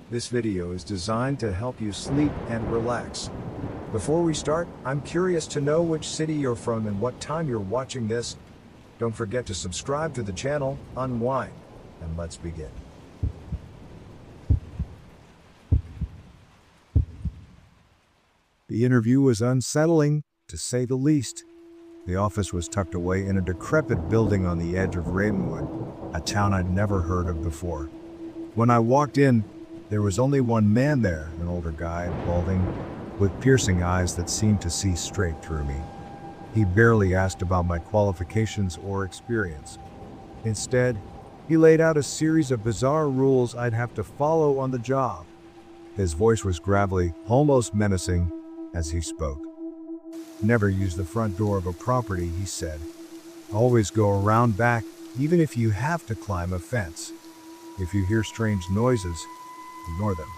This video is designed to help you sleep and relax. Before we start, I'm curious to know which city you're from and what time you're watching this. Don't forget to subscribe to the channel, unwind, and let's begin. The interview was unsettling, to say the least. The office was tucked away in a decrepit building on the edge of Ravenwood, a town I'd never heard of before. When I walked in, there was only one man there, an older guy, balding, with piercing eyes that seemed to see straight through me. He barely asked about my qualifications or experience. Instead, he laid out a series of bizarre rules I'd have to follow on the job. His voice was gravelly, almost menacing, as he spoke. Never use the front door of a property, he said. Always go around back, even if you have to climb a fence. If you hear strange noises, ignore them.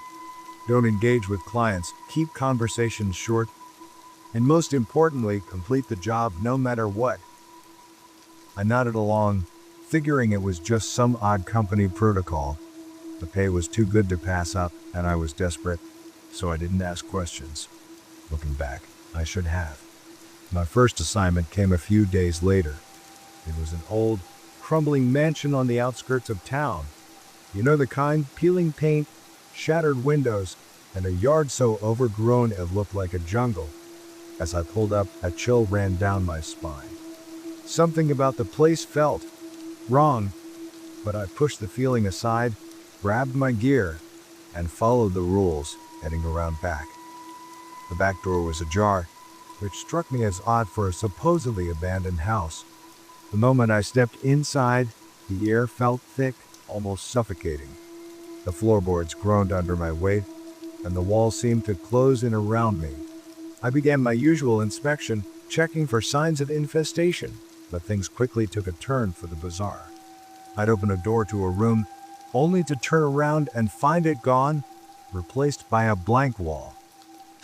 Don't engage with clients, keep conversations short, and most importantly, complete the job no matter what. I nodded along, figuring it was just some odd company protocol. The pay was too good to pass up, and I was desperate, so I didn't ask questions. Looking back, I should have. My first assignment came a few days later. It was an old, crumbling mansion on the outskirts of town. You know the kind, peeling paint, shattered windows, and a yard so overgrown it looked like a jungle. As I pulled up, a chill ran down my spine. Something about the place felt wrong, but I pushed the feeling aside, grabbed my gear, and followed the rules, heading around back. The back door was ajar, which struck me as odd for a supposedly abandoned house. The moment I stepped inside, the air felt thick, almost suffocating. The floorboards groaned under my weight, and the walls seemed to close in around me. I began my usual inspection, checking for signs of infestation, but things quickly took a turn for the bizarre. I'd open a door to a room, only to turn around and find it gone, replaced by a blank wall.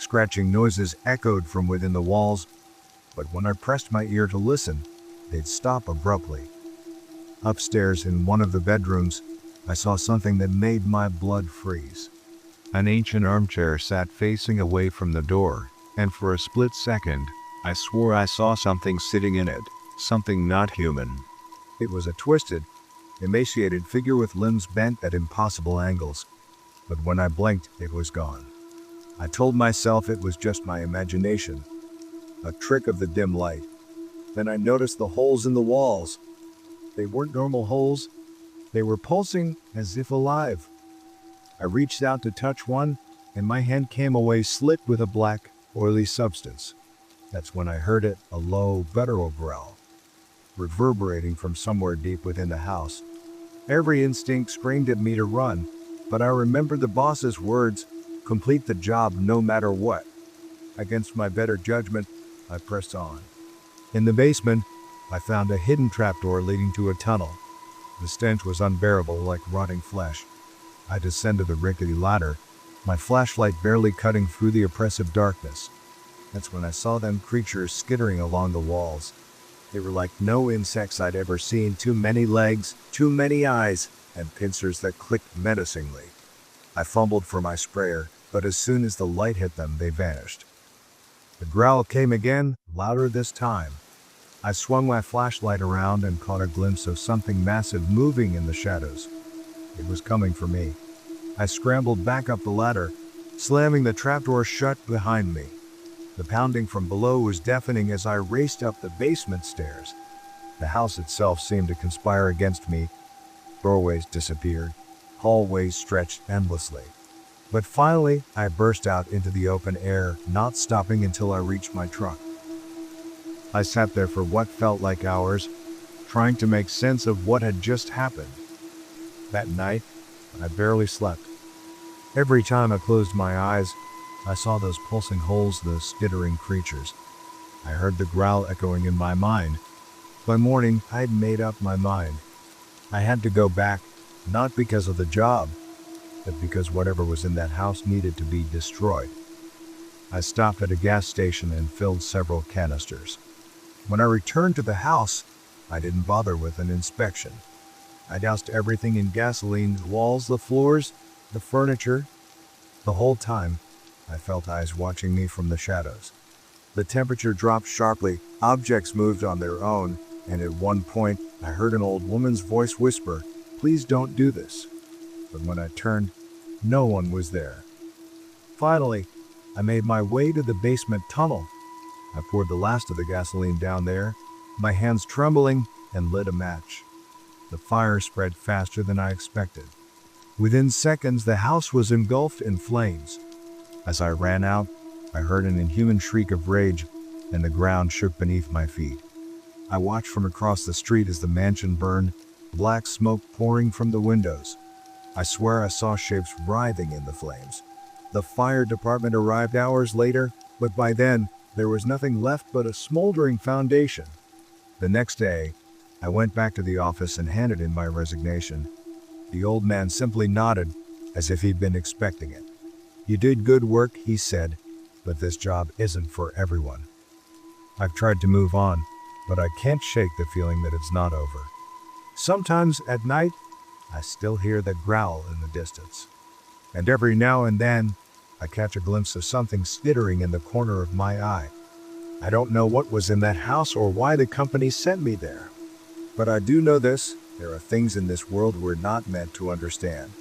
Scratching noises echoed from within the walls, but when I pressed my ear to listen, they'd stop abruptly. Upstairs in one of the bedrooms, I saw something that made my blood freeze. An ancient armchair sat facing away from the door, and for a split second, I swore I saw something sitting in it, something not human. It was a twisted, emaciated figure with limbs bent at impossible angles, but when I blinked, it was gone. I told myself it was just my imagination, a trick of the dim light. Then I noticed the holes in the walls. They weren't normal holes. They were pulsing as if alive. I reached out to touch one, and my hand came away slit with a black, oily substance. That's when I heard it, a low, guttural growl, reverberating from somewhere deep within the house. Every instinct screamed at me to run, but I remembered the boss's words, complete the job no matter what. Against my better judgment, I pressed on. In the basement, I found a hidden trapdoor leading to a tunnel. The stench was unbearable, like rotting flesh. I descended the rickety ladder, my flashlight barely cutting through the oppressive darkness. That's when I saw them creatures skittering along the walls. They were like no insects I'd ever seen, too many legs, too many eyes, and pincers that clicked menacingly. I fumbled for my sprayer, but as soon as the light hit them, they vanished. The growl came again, louder this time. I swung my flashlight around and caught a glimpse of something massive moving in the shadows. It was coming for me. I scrambled back up the ladder, slamming the trapdoor shut behind me. The pounding from below was deafening as I raced up the basement stairs. The house itself seemed to conspire against me. Doorways disappeared. Hallways stretched endlessly. But finally, I burst out into the open air, not stopping until I reached my truck. I sat there for what felt like hours, trying to make sense of what had just happened. That night, I barely slept. Every time I closed my eyes, I saw those pulsing holes, those skittering creatures. I heard the growl echoing in my mind. By morning, I'd made up my mind. I had to go back, not because of the job, but because whatever was in that house needed to be destroyed. I stopped at a gas station and filled several canisters. When I returned to the house, I didn't bother with an inspection. I doused everything in gasoline, the walls, the floors, the furniture. The whole time, I felt eyes watching me from the shadows. The temperature dropped sharply, objects moved on their own, and at one point, I heard an old woman's voice whisper, "Please don't do this." But when I turned, no one was there. Finally, I made my way to the basement tunnel. I poured the last of the gasoline down there, my hands trembling, and lit a match. The fire spread faster than I expected. Within seconds, the house was engulfed in flames. As I ran out, I heard an inhuman shriek of rage, and the ground shook beneath my feet. I watched from across the street as the mansion burned, black smoke pouring from the windows. I swear I saw shapes writhing in the flames. The fire department arrived hours later, but by then, there was nothing left but a smoldering foundation. The next day, I went back to the office and handed in my resignation. The old man simply nodded, as if he'd been expecting it. "You did good work," he said, "but this job isn't for everyone." I've tried to move on, but I can't shake the feeling that it's not over. Sometimes at night, I still hear the growl in the distance. And every now and then, I catch a glimpse of something skittering in the corner of my eye. I don't know what was in that house or why the company sent me there. But I do know this, there are things in this world we're not meant to understand.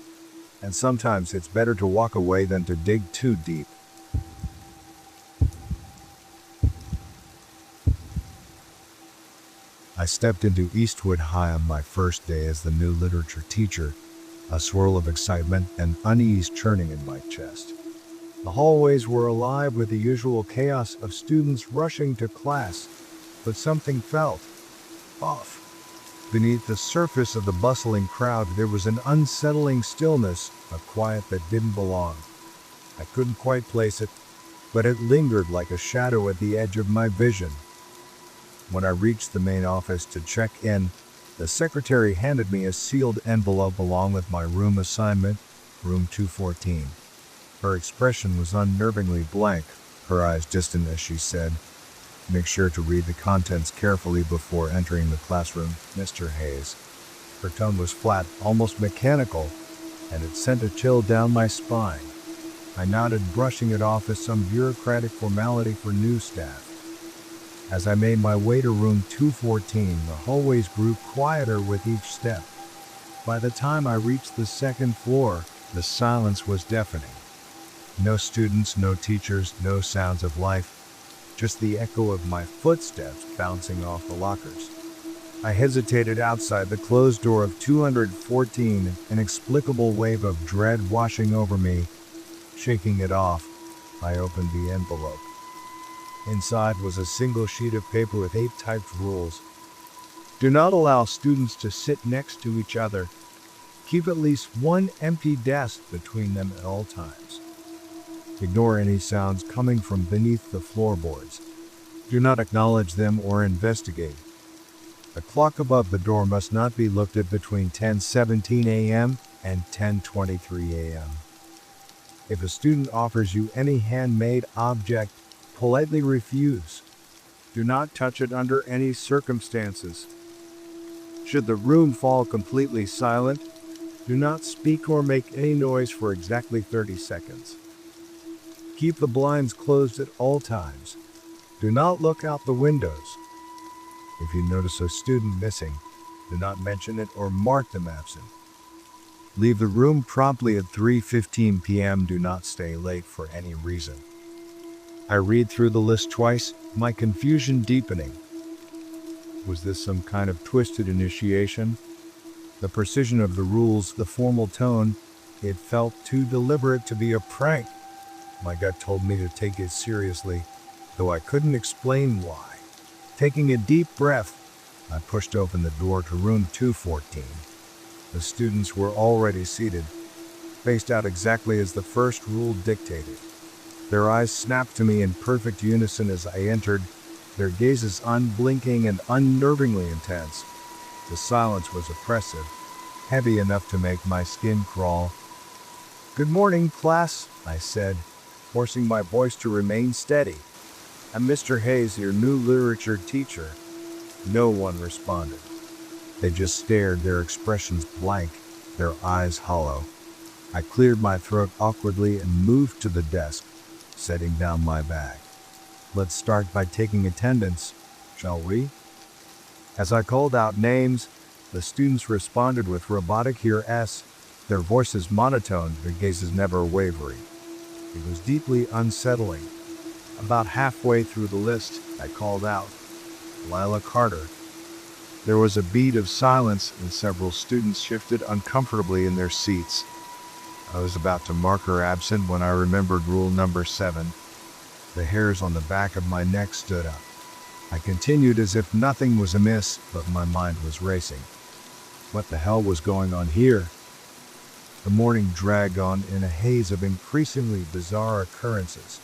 And sometimes it's better to walk away than to dig too deep. I stepped into Eastwood High on my first day as the new literature teacher, a swirl of excitement and unease churning in my chest. The hallways were alive with the usual chaos of students rushing to class, but something felt off. Beneath the surface of the bustling crowd, there was an unsettling stillness, a quiet that didn't belong. I couldn't quite place it, but it lingered like a shadow at the edge of my vision. When I reached the main office to check in, the secretary handed me a sealed envelope along with my room assignment, room 214. Her expression was unnervingly blank, her eyes distant as she said, "Make sure to read the contents carefully before entering the classroom, Mr. Hayes." Her tone was flat, almost mechanical, and it sent a chill down my spine. I nodded, brushing it off as some bureaucratic formality for new staff. As I made my way to room 214, the hallways grew quieter with each step. By the time I reached the second floor, the silence was deafening. No students, no teachers, no sounds of life, just the echo of my footsteps bouncing off the lockers. I hesitated outside the closed door of 214, an inexplicable wave of dread washing over me. Shaking it off, I opened the envelope. Inside was a single sheet of paper with 8 typed rules. Do not allow students to sit next to each other. Keep at least one empty desk between them at all times. Ignore any sounds coming from beneath the floorboards. Do not acknowledge them or investigate. The clock above the door must not be looked at between 10:17 a.m. and 10:23 a.m. If a student offers you any handmade object, politely refuse. Do not touch it under any circumstances. Should the room fall completely silent, do not speak or make any noise for exactly 30 seconds. Keep the blinds closed at all times. Do not look out the windows. If you notice a student missing, do not mention it or mark them absent. Leave the room promptly at 3:15 p.m. Do not stay late for any reason. I read through the list twice, my confusion deepening. Was this some kind of twisted initiation? The precision of the rules, the formal tone, it felt too deliberate to be a prank. My gut told me to take it seriously, though I couldn't explain why. Taking a deep breath, I pushed open the door to room 214. The students were already seated, spaced out exactly as the first rule dictated. Their eyes snapped to me in perfect unison as I entered, their gazes unblinking and unnervingly intense. The silence was oppressive, heavy enough to make my skin crawl. "Good morning, class," I said, forcing my voice to remain steady. "I'm Mr. Hayes, your new literature teacher." No one responded. They just stared, their expressions blank, their eyes hollow. I cleared my throat awkwardly and moved to the desk, setting down my bag. "Let's start by taking attendance, shall we?" As I called out names, the students responded with robotic "Hear S," their voices monotone, their gazes never wavering. It was deeply unsettling. About halfway through the list, I called out, "Lila Carter." There was a beat of silence, and several students shifted uncomfortably in their seats. I was about to mark her absent when I remembered rule number 7. The hairs on the back of my neck stood up. I continued as if nothing was amiss, but my mind was racing. What the hell was going on here? The morning dragged on in a haze of increasingly bizarre occurrences.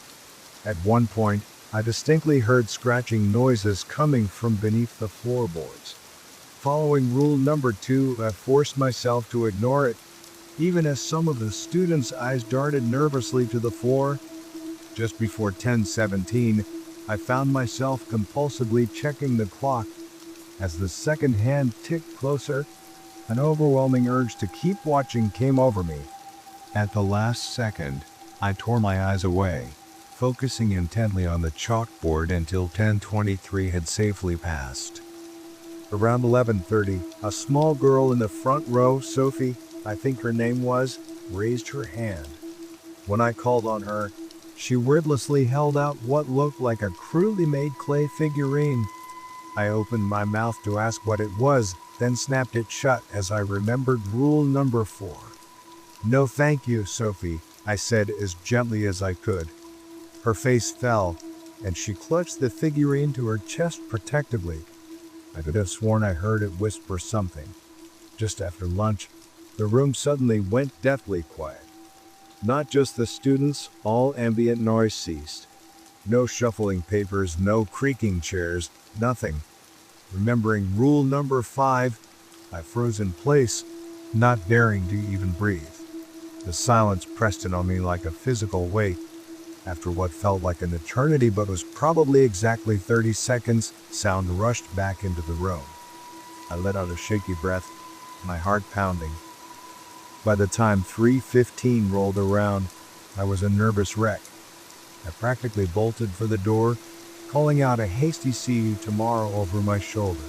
At one point, I distinctly heard scratching noises coming from beneath the floorboards. Following rule number 2, I forced myself to ignore it, even as some of the students' eyes darted nervously to the floor. Just before 10:17, I found myself compulsively checking the clock. As the second hand ticked closer, an overwhelming urge to keep watching came over me. At the last second, I tore my eyes away, focusing intently on the chalkboard until 10:23 had safely passed. Around 11:30, a small girl in the front row, Sophie, I think her name was, raised her hand. When I called on her, she wordlessly held out what looked like a crudely made clay figurine. I opened my mouth to ask what it was, then snapped it shut as I remembered rule number 4. "No thank you, Sophie," I said as gently as I could. Her face fell, and she clutched the figurine to her chest protectively. I could have sworn I heard it whisper something. Just after lunch, the room suddenly went deathly quiet. Not just the students, all ambient noise ceased. No shuffling papers, no creaking chairs, nothing. Remembering rule number 5, I froze in place, not daring to even breathe. The silence pressed in on me like a physical weight. After what felt like an eternity but was probably exactly 30 seconds, sound rushed back into the room. I let out a shaky breath, my heart pounding. By the time 3:15 rolled around, I was a nervous wreck. I practically bolted for the door, calling out a hasty "see you tomorrow" over my shoulder.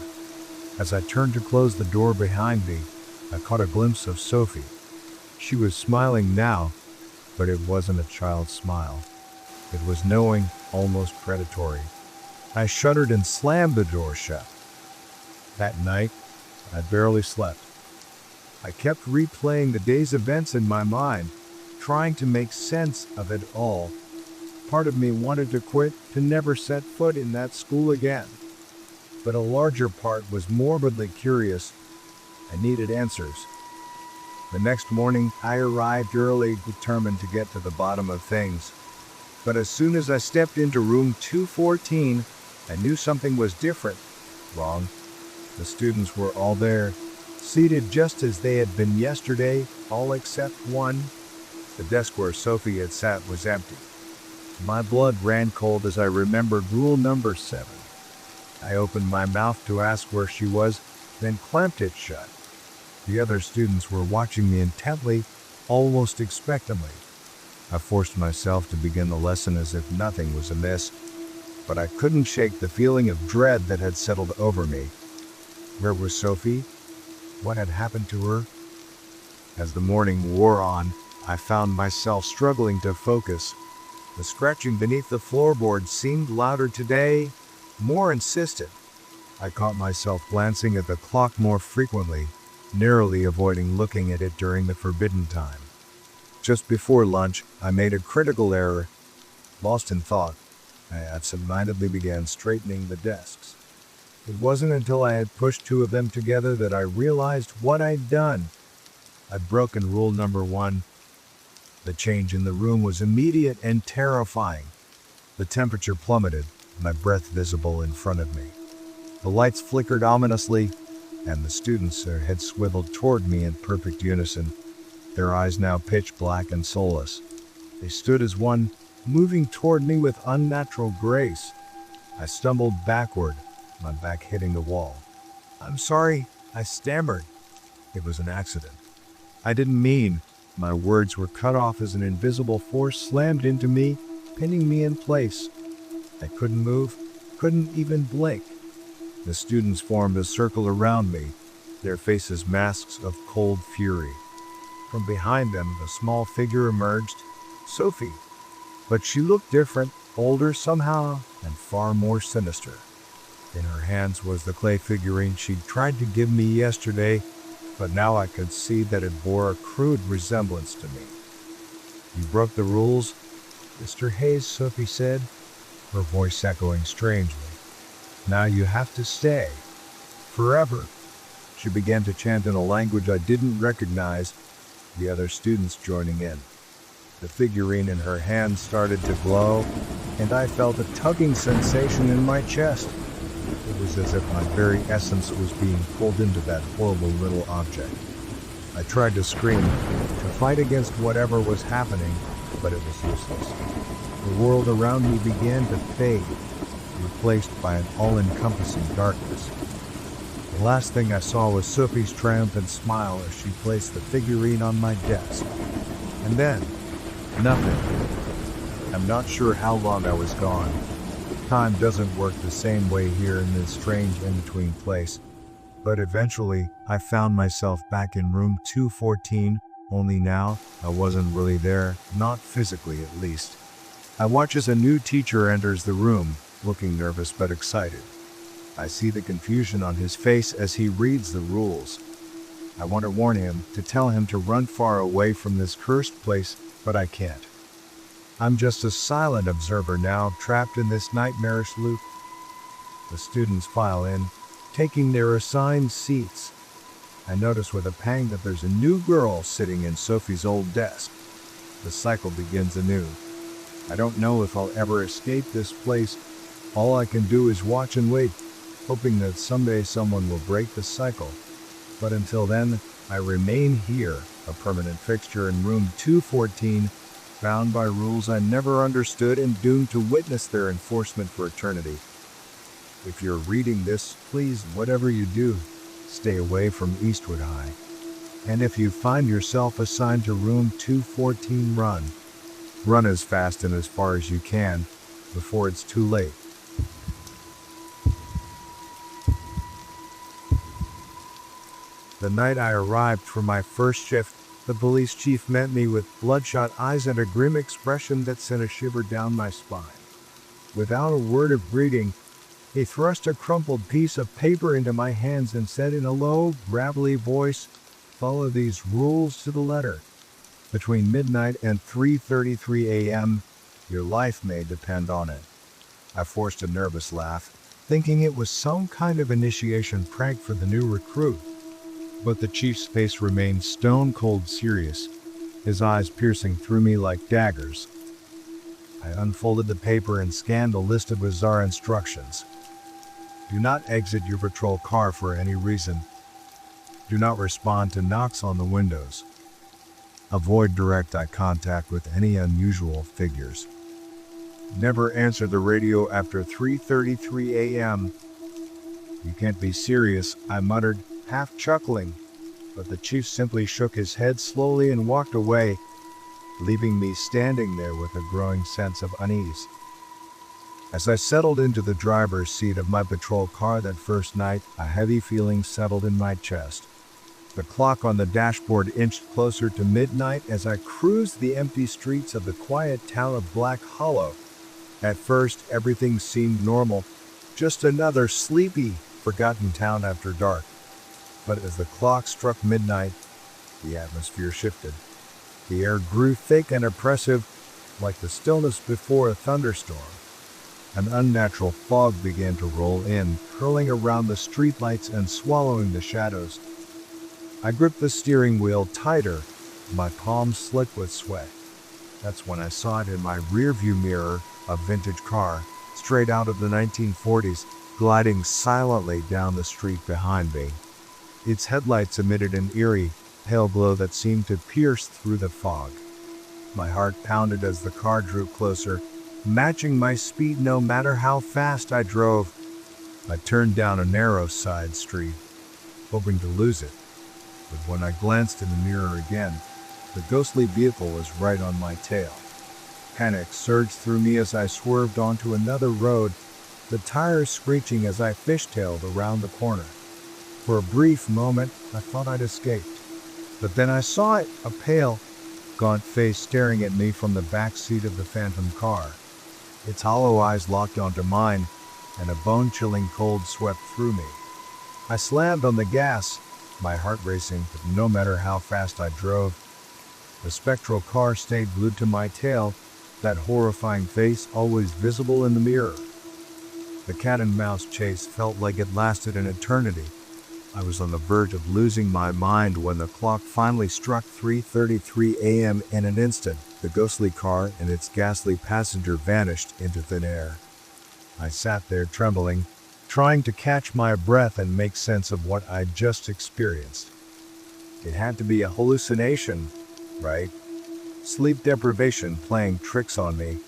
As I turned to close the door behind me, I caught a glimpse of Sophie. She was smiling now, but it wasn't a child's smile. It was knowing, almost predatory. I shuddered and slammed the door shut. That night, I barely slept. I kept replaying the day's events in my mind, trying to make sense of it all. Part of me wanted to quit, to never set foot in that school again. But a larger part was morbidly curious. I needed answers. The next morning, I arrived early, determined to get to the bottom of things. But as soon as I stepped into room 214, I knew something was different. Wrong. The students were all there, seated just as they had been yesterday, all except one. The desk where Sophie had sat was empty. My blood ran cold as I remembered rule number 7. I opened my mouth to ask where she was, then clamped it shut. The other students were watching me intently, almost expectantly. I forced myself to begin the lesson as if nothing was amiss, but I couldn't shake the feeling of dread that had settled over me. Where was Sophie? What had happened to her? As the morning wore on, I found myself struggling to focus. The scratching beneath the floorboard seemed louder today, more insistent. I caught myself glancing at the clock more frequently, narrowly avoiding looking at it during the forbidden time. Just before lunch, I made a critical error. Lost in thought, I absentmindedly began straightening the desks. It wasn't until I had pushed 2 of them together that I realized what I'd done. I'd broken rule number 1. The change in the room was immediate and terrifying. The temperature plummeted, my breath visible in front of me. The lights flickered ominously, and the students, their heads swiveled toward me in perfect unison, their eyes now pitch black and soulless. They stood as one, moving toward me with unnatural grace. I stumbled backward, my back hitting the wall. "I'm sorry," I stammered. "It was an accident. I didn't mean." My words were cut off as an invisible force slammed into me, pinning me in place. I couldn't move, couldn't even blink. The students formed a circle around me, their faces masks of cold fury. From behind them, a small figure emerged, Sophie. But she looked different, older somehow, and far more sinister. In her hands was the clay figurine she'd tried to give me yesterday, but now I could see that it bore a crude resemblance to me. "You broke the rules, Mr. Hayes," Sophie said, her voice echoing strangely. "Now you have to stay. Forever." She began to chant in a language I didn't recognize, the other students joining in. The figurine in her hand started to glow, and I felt a tugging sensation in my chest. It was as if my very essence was being pulled into that horrible little object. I tried to scream, to fight against whatever was happening, but it was useless. The world around me began to fade, replaced by an all-encompassing darkness. The last thing I saw was Sophie's triumphant smile as she placed the figurine on my desk. And then, nothing. I'm not sure how long I was gone. Time doesn't work the same way here in this strange in-between place. But eventually, I found myself back in room 214, only now I wasn't really there, not physically at least. I watch as a new teacher enters the room, looking nervous but excited. I see the confusion on his face as he reads the rules. I want to warn him, to tell him to run far away from this cursed place, but I can't. I'm just a silent observer now, trapped in this nightmarish loop. The students file in, taking their assigned seats. I notice with a pang that there's a new girl sitting in Sophie's old desk. The cycle begins anew. I don't know if I'll ever escape this place. All I can do is watch and wait, hoping that someday someone will break the cycle. But until then, I remain here, a permanent fixture in room 214, bound by rules I never understood and doomed to witness their enforcement for eternity. If you're reading this, please, whatever you do, stay away from Eastwood High. And if you find yourself assigned to room 214, run. Run as fast and as far as you can, before it's too late. The night I arrived for my first shift, the police chief met me with bloodshot eyes and a grim expression that sent a shiver down my spine. Without a word of greeting, he thrust a crumpled piece of paper into my hands and said in a low, gravelly voice, "Follow these rules to the letter. Between midnight and 3:33 a.m., your life may depend on it." I forced a nervous laugh, thinking it was some kind of initiation prank for the new recruit. But the chief's face remained stone-cold serious, his eyes piercing through me like daggers. I unfolded the paper and scanned a list of bizarre instructions. Do not exit your patrol car for any reason. Do not respond to knocks on the windows. Avoid direct eye contact with any unusual figures. Never answer the radio after 3:33 a.m. You can't be serious, I muttered, half chuckling, but the chief simply shook his head slowly and walked away, leaving me standing there with a growing sense of unease. As I settled into the driver's seat of my patrol car that first night, a heavy feeling settled in my chest. The clock on the dashboard inched closer to midnight as I cruised the empty streets of the quiet town of Black Hollow. At first, everything seemed normal, just another sleepy, forgotten town after dark. But as the clock struck midnight, the atmosphere shifted. The air grew thick and oppressive, like the stillness before a thunderstorm. An unnatural fog began to roll in, curling around the streetlights and swallowing the shadows. I gripped the steering wheel tighter, my palms slick with sweat. That's when I saw it in my rearview mirror, a vintage car, straight out of the 1940s, gliding silently down the street behind me. Its headlights emitted an eerie, pale glow that seemed to pierce through the fog. My heart pounded as the car drew closer, matching my speed no matter how fast I drove. I turned down a narrow side street, hoping to lose it. But when I glanced in the mirror again, the ghostly vehicle was right on my tail. Panic surged through me as I swerved onto another road, the tires screeching as I fishtailed around the corner. For a brief moment, I thought I'd escaped. But then I saw it, a pale, gaunt face staring at me from the back seat of the phantom car. Its hollow eyes locked onto mine, and a bone-chilling cold swept through me. I slammed on the gas, my heart racing, but no matter how fast I drove, the spectral car stayed glued to my tail, that horrifying face always visible in the mirror. The cat-and-mouse chase felt like it lasted an eternity. I was on the verge of losing my mind when the clock finally struck 3:33 a.m. In an instant, the ghostly car and its ghastly passenger vanished into thin air. I sat there trembling, trying to catch my breath and make sense of what I'd just experienced. It had to be a hallucination, right? Sleep deprivation playing tricks on me.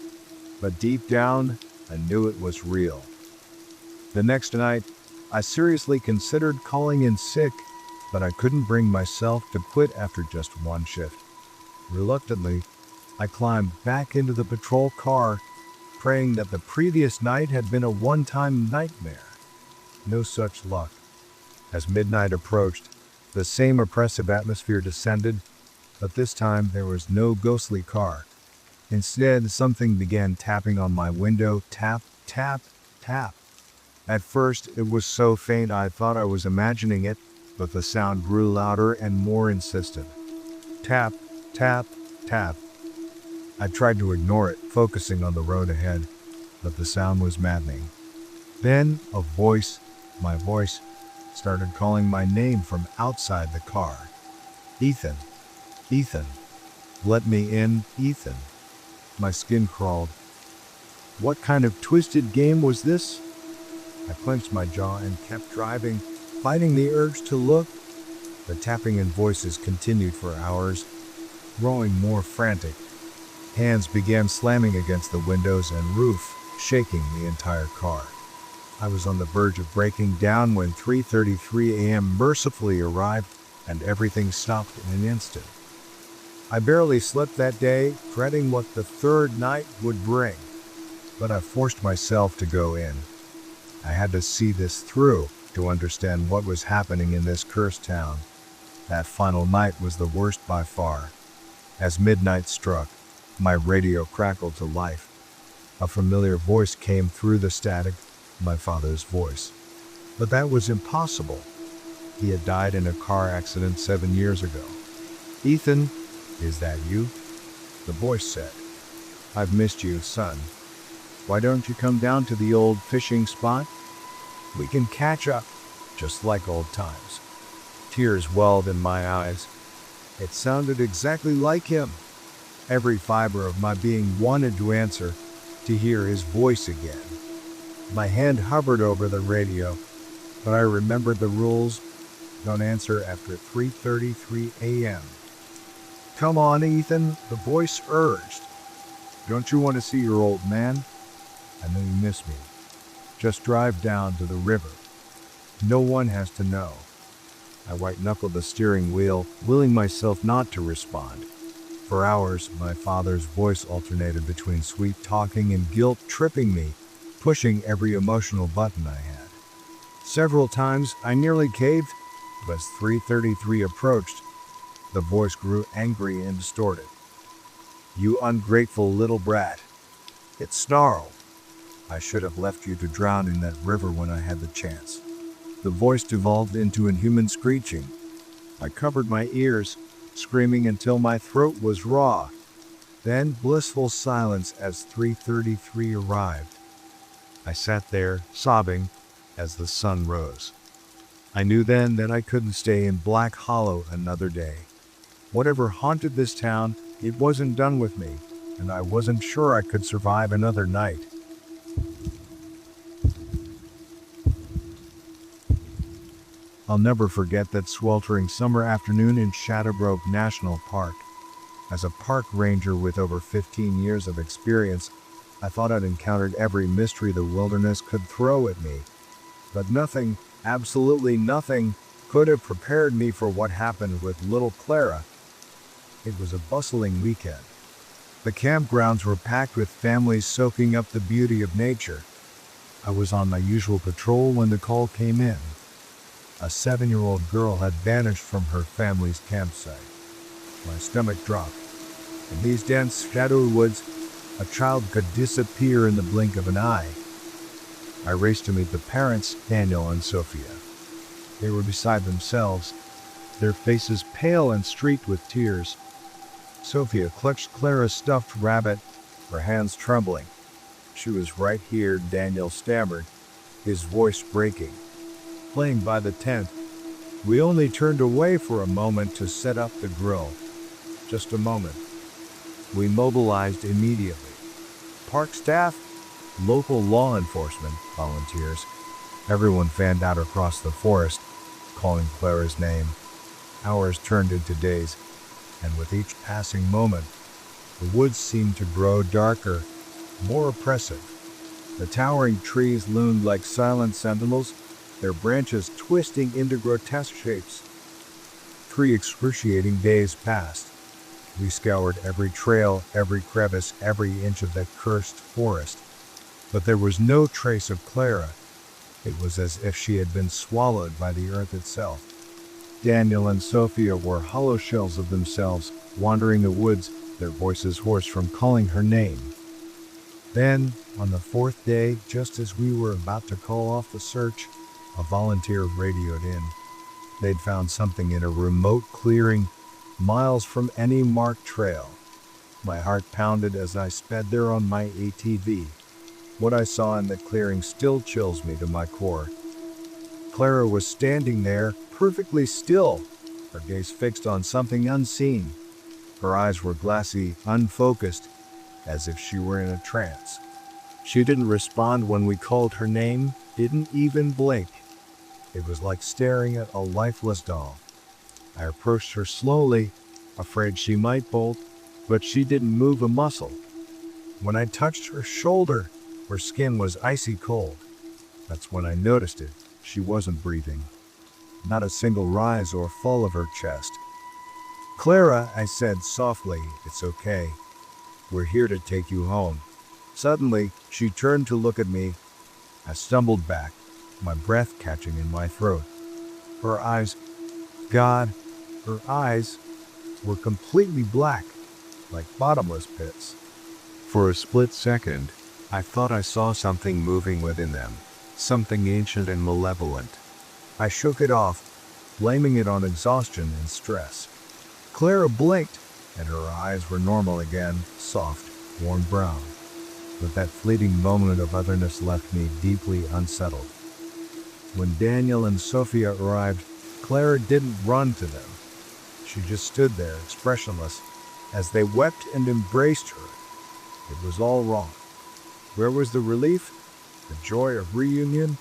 But deep down, I knew it was real. The next night, I seriously considered calling in sick, but I couldn't bring myself to quit after just one shift. Reluctantly, I climbed back into the patrol car, praying that the previous night had been a one-time nightmare. No such luck. As midnight approached, the same oppressive atmosphere descended, but this time there was no ghostly car. Instead, something began tapping on my window, tap, tap, tap. At first, it was so faint I thought I was imagining it, but the sound grew louder and more insistent. Tap, tap, tap. I tried to ignore it, focusing on the road ahead, but the sound was maddening. Then a voice, my voice, started calling my name from outside the car. Ethan, Ethan, let me in, Ethan. My skin crawled. What kind of twisted game was this? I clenched my jaw and kept driving, fighting the urge to look. The tapping and voices continued for hours, growing more frantic. Hands began slamming against the windows and roof, shaking the entire car. I was on the verge of breaking down when 3:33 a.m. mercifully arrived, and everything stopped in an instant. I barely slept that day, dreading what the third night would bring. But I forced myself to go in. I had to see this through to understand what was happening in this cursed town. That final night was the worst by far. As midnight struck, my radio crackled to life. A familiar voice came through the static, my father's voice. But that was impossible. He had died in a car accident 7 years ago. Ethan, is that you? The voice said. I've missed you, son. Why don't you come down to the old fishing spot? We can catch up, just like old times. Tears welled in my eyes. It sounded exactly like him. Every fiber of my being wanted to answer, to hear his voice again. My hand hovered over the radio, but I remembered the rules. Don't answer after 3:33 a.m. Come on, Ethan, the voice urged. Don't you want to see your old man? I know you miss me. Just drive down to the river. No one has to know. I white-knuckled the steering wheel, willing myself not to respond. For hours, my father's voice alternated between sweet talking and guilt tripping me, pushing every emotional button I had. Several times, I nearly caved, but as 3:33 approached, the voice grew angry and distorted. You ungrateful little brat. It snarled. I should have left you to drown in that river when I had the chance. The voice devolved into inhuman screeching. I covered my ears, screaming until my throat was raw. Then blissful silence as 3:33 arrived. I sat there, sobbing, as the sun rose. I knew then that I couldn't stay in Black Hollow another day. Whatever haunted this town, it wasn't done with me, and I wasn't sure I could survive another night. I'll never forget that sweltering summer afternoon in Shadowgrove National Park. As a park ranger with over 15 years of experience, I thought I'd encountered every mystery the wilderness could throw at me, but nothing, absolutely nothing, could have prepared me for what happened with little Clara. It was a bustling weekend. The campgrounds were packed with families soaking up the beauty of nature. I was on my usual patrol when the call came in. A 7-year-old girl had vanished from her family's campsite. My stomach dropped. In these dense, shadowy woods, a child could disappear in the blink of an eye. I raced to meet the parents, Daniel and Sophia. They were beside themselves, their faces pale and streaked with tears. Sophia clutched Clara's stuffed rabbit, her hands trembling. "She was right here," Daniel stammered, his voice breaking. Playing by the tent. We only turned away for a moment to set up the grill. Just a moment. We mobilized immediately. Park staff, local law enforcement, volunteers. Everyone fanned out across the forest, calling Clara's name. Hours turned into days, and with each passing moment, the woods seemed to grow darker, more oppressive. The towering trees loomed like silent sentinels, their branches twisting into grotesque shapes. 3 excruciating days passed. We scoured every trail, every crevice, every inch of that cursed forest. But there was no trace of Clara. It was as if she had been swallowed by the earth itself. Daniel and Sophia were hollow shells of themselves, wandering the woods, their voices hoarse from calling her name. Then, on the 4th day, just as we were about to call off the search, a volunteer radioed in. They'd found something in a remote clearing, miles from any marked trail. My heart pounded as I sped there on my ATV. What I saw in the clearing still chills me to my core. Clara was standing there, perfectly still, her gaze fixed on something unseen. Her eyes were glassy, unfocused, as if she were in a trance. She didn't respond when we called her name, didn't even blink. It was like staring at a lifeless doll. I approached her slowly, afraid she might bolt, but she didn't move a muscle. When I touched her shoulder, her skin was icy cold. That's when I noticed it. She wasn't breathing. Not a single rise or fall of her chest. "Clara," I said softly, "it's okay. We're here to take you home." Suddenly, she turned to look at me. I stumbled back, my breath catching in my throat. Her eyes, God, her eyes were completely black, like bottomless pits. For a split second, I thought I saw something moving within them, something ancient and malevolent. I shook it off, blaming it on exhaustion and stress. Clara blinked, and her eyes were normal again, soft, warm brown. But that fleeting moment of otherness left me deeply unsettled. When Daniel and Sophia arrived, Clara didn't run to them. She just stood there, expressionless, as they wept and embraced her. It was all wrong. Where was the relief? The joy of reunion?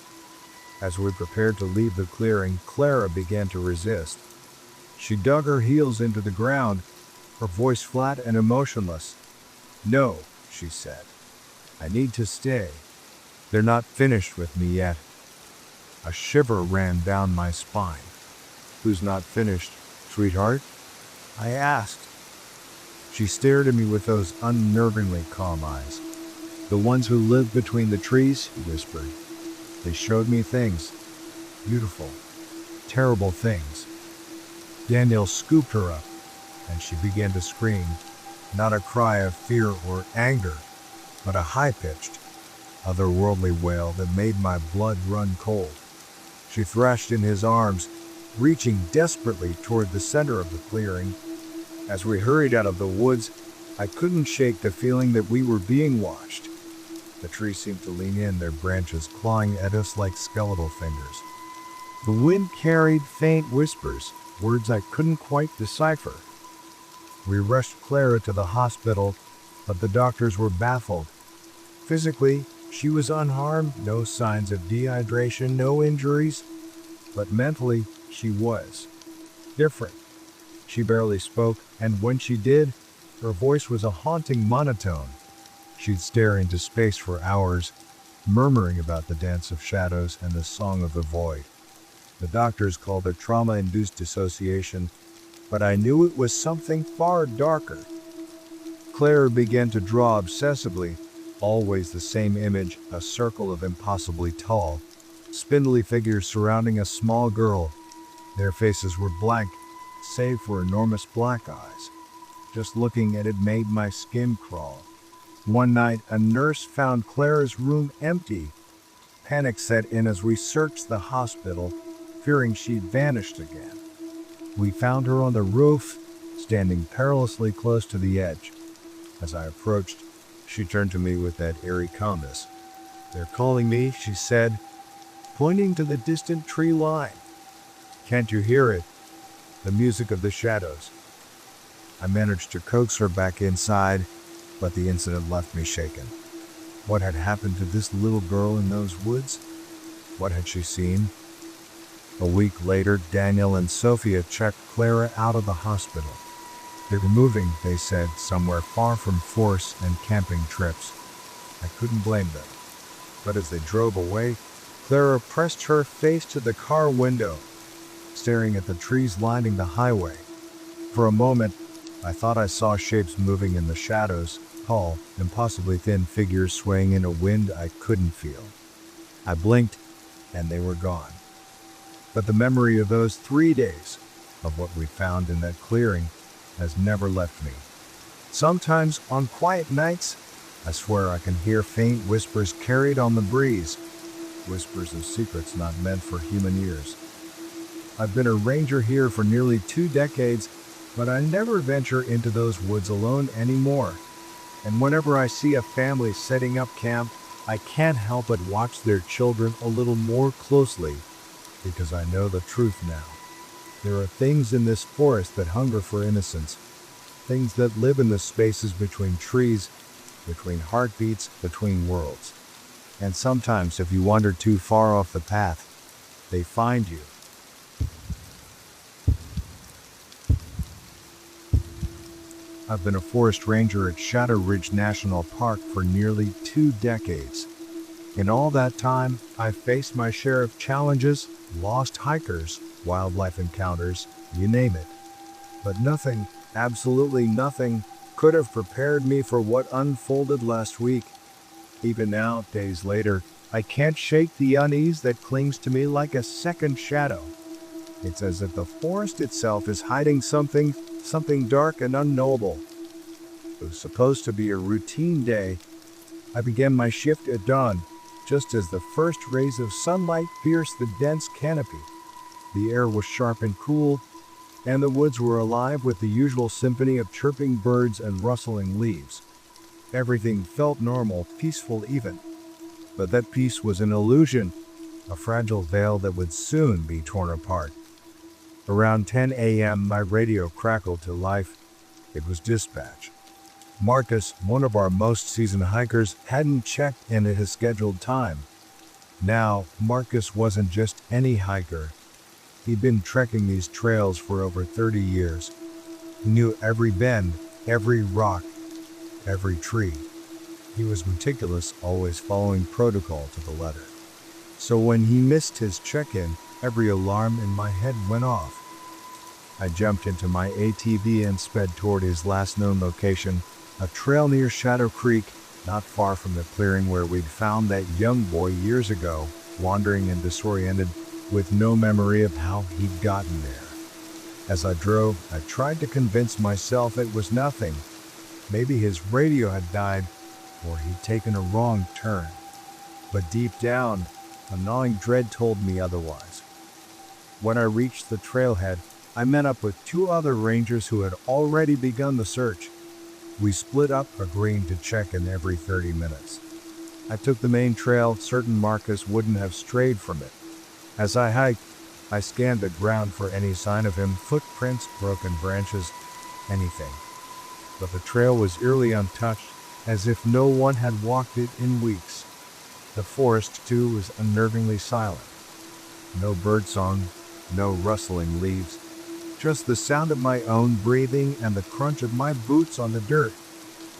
As we prepared to leave the clearing, Clara began to resist. She dug her heels into the ground, her voice flat and emotionless. "No," she said. "I need to stay. They're not finished with me yet." A shiver ran down my spine. "Who's not finished, sweetheart?" I asked. She stared at me with those unnervingly calm eyes. "The ones who live between the trees," he whispered. "They showed me things. Beautiful, terrible things." Daniel scooped her up, and she began to scream, not a cry of fear or anger, but a high-pitched, otherworldly wail that made my blood run cold. She thrashed in his arms, reaching desperately toward the center of the clearing. As we hurried out of the woods, I couldn't shake the feeling that we were being watched. The trees seemed to lean in, their branches clawing at us like skeletal fingers. The wind carried faint whispers, words I couldn't quite decipher. We rushed Clara to the hospital, but the doctors were baffled. Physically, she was unharmed, no signs of dehydration, no injuries. But mentally, she was different. She barely spoke, and when she did, her voice was a haunting monotone. She'd stare into space for hours, murmuring about the dance of shadows and the song of the void. The doctors called it trauma-induced dissociation, but I knew it was something far darker. Clara began to draw obsessively, always the same image, a circle of impossibly tall, spindly figures surrounding a small girl. Their faces were blank, save for enormous black eyes. Just looking at it made my skin crawl. One night, a nurse found Clara's room empty. Panic set in as we searched the hospital, fearing she'd vanished again. We found her on the roof, standing perilously close to the edge. As I approached, she turned to me with that eerie calmness. "They're calling me," she said, pointing to the distant tree line. "Can't you hear it? The music of the shadows." I managed to coax her back inside, but the incident left me shaken. What had happened to this little girl in those woods? What had she seen? A week later, Daniel and Sophia checked Clara out of the hospital. They were moving, they said, somewhere far from force and camping trips. I couldn't blame them. But as they drove away, Clara pressed her face to the car window, staring at the trees lining the highway. For a moment, I thought I saw shapes moving in the shadows, tall, impossibly thin figures swaying in a wind I couldn't feel. I blinked, and they were gone. But the memory of those 3 days, of what we found in that clearing, has never left me. Sometimes, on quiet nights, I swear I can hear faint whispers carried on the breeze, whispers of secrets not meant for human ears. I've been a ranger here for nearly 2 decades, but I never venture into those woods alone anymore. And whenever I see a family setting up camp, I can't help but watch their children a little more closely, because I know the truth now. There are things in this forest that hunger for innocence, things that live in the spaces between trees, between heartbeats, between worlds. And sometimes, if you wander too far off the path, they find you. I've been a forest ranger at Shadow Ridge National Park for nearly 2 decades. In all that time, I've faced my share of challenges, lost hikers, wildlife encounters, you name it. But nothing, absolutely nothing, could have prepared me for what unfolded last week. Even now, days later, I can't shake the unease that clings to me like a second shadow. It's as if the forest itself is hiding something dark and unknowable. It was supposed to be a routine day. I began my shift at dawn, just as the first rays of sunlight pierced the dense canopy. The air was sharp and cool, and the woods were alive with the usual symphony of chirping birds and rustling leaves. Everything felt normal, peaceful even. But that peace was an illusion, a fragile veil that would soon be torn apart. Around 10 a.m., my radio crackled to life. It was dispatch. Marcus, one of our most seasoned hikers, hadn't checked in at his scheduled time. Now, Marcus wasn't just any hiker. He'd been trekking these trails for over 30 years. He knew every bend, every rock, every tree. He was meticulous, always following protocol to the letter. So when he missed his check-in, every alarm in my head went off. I jumped into my ATV and sped toward his last known location, a trail near Shadow Creek, not far from the clearing where we'd found that young boy years ago, wandering and disoriented, with no memory of how he'd gotten there. As I drove, I tried to convince myself it was nothing. Maybe his radio had died, or he'd taken a wrong turn. But deep down, a gnawing dread told me otherwise. When I reached the trailhead, I met up with 2 other rangers who had already begun the search. We split up, agreeing to check in every 30 minutes. I took the main trail, certain Marcus wouldn't have strayed from it. As I hiked, I scanned the ground for any sign of him, footprints, broken branches, anything. But the trail was eerily untouched, as if no one had walked it in weeks. The forest, too, was unnervingly silent. No birdsong, no rustling leaves, just the sound of my own breathing and the crunch of my boots on the dirt.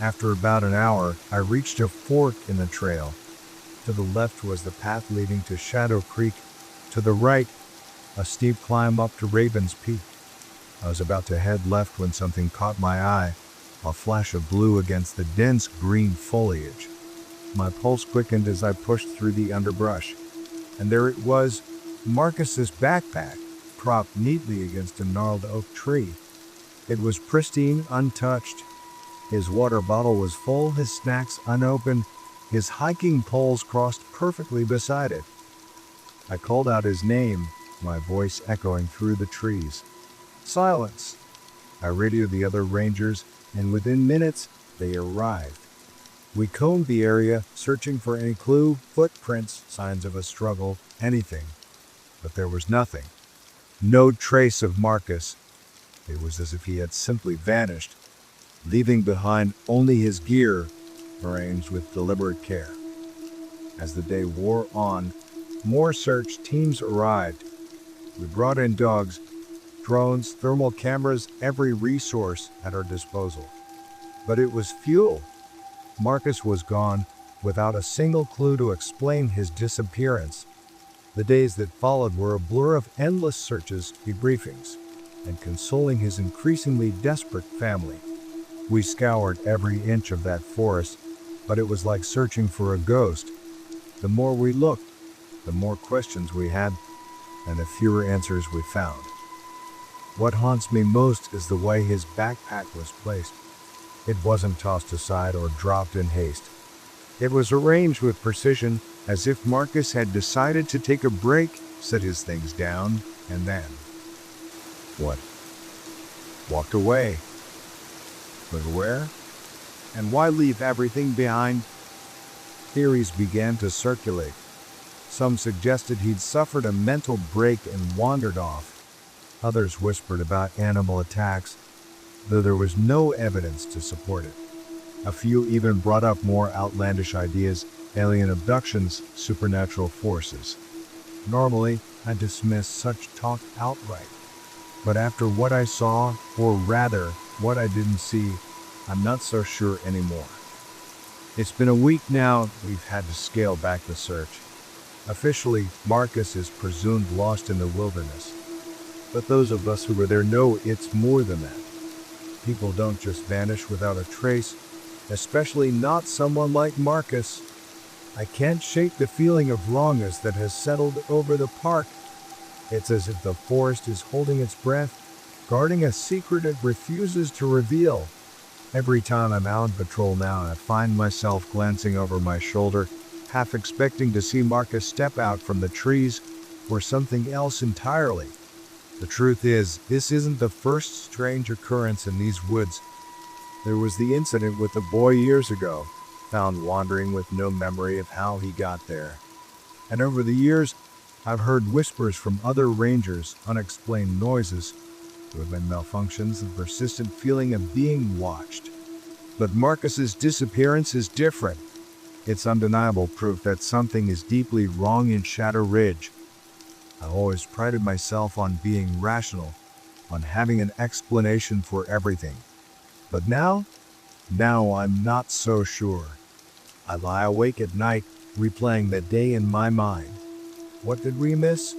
After about an hour, I reached a fork in the trail. To the left was the path leading to Shadow Creek. To the right, a steep climb up to Raven's Peak. I was about to head left when something caught my eye, a flash of blue against the dense green foliage. My pulse quickened as I pushed through the underbrush, and there it was, Marcus's backpack, propped neatly against a gnarled oak tree. It was pristine, untouched. His water bottle was full, his snacks unopened, his hiking poles crossed perfectly beside it. I called out his name, my voice echoing through the trees. Silence! I radioed the other rangers, and within minutes, they arrived. We combed the area, searching for any clue, footprints, signs of a struggle, anything. But there was nothing. No trace of Marcus. It was as if he had simply vanished, leaving behind only his gear, arranged with deliberate care. As the day wore on, more search teams arrived. We brought in dogs, drones, thermal cameras, every resource at our disposal. But it was futile. Marcus was gone, without a single clue to explain his disappearance. The days that followed were a blur of endless searches, debriefings, and consoling his increasingly desperate family. We scoured every inch of that forest, but it was like searching for a ghost. The more we looked, the more questions we had, and the fewer answers we found. What haunts me most is the way his backpack was placed. It wasn't tossed aside or dropped in haste. It was arranged with precision, as if Marcus had decided to take a break, set his things down, and then... what? Walked away. But where? And why leave everything behind? Theories began to circulate. Some suggested he'd suffered a mental break and wandered off. Others whispered about animal attacks, though there was no evidence to support it. A few even brought up more outlandish ideas, alien abductions, supernatural forces. Normally, I dismiss such talk outright. But after what I saw, or rather, what I didn't see, I'm not so sure anymore. It's been a week now, we've had to scale back the search. Officially, Marcus is presumed lost in the wilderness. But those of us who were there know it's more than that. People don't just vanish without a trace, especially not someone like Marcus. I can't shake the feeling of wrongness that has settled over the park. It's as if the forest is holding its breath, guarding a secret it refuses to reveal. Every time I'm out on patrol now, I find myself glancing over my shoulder, half expecting to see Marcus step out from the trees, or something else entirely. The truth is, this isn't the first strange occurrence in these woods. There was the incident with the boy years ago, found wandering with no memory of how he got there. And over the years, I've heard whispers from other rangers, unexplained noises. There have been malfunctions, and persistent feeling of being watched. But Marcus's disappearance is different. It's undeniable proof that something is deeply wrong in Shadow Ridge. I always prided myself on being rational, on having an explanation for everything. But now I'm not so sure. I lie awake at night, replaying the day in my mind. What did we miss?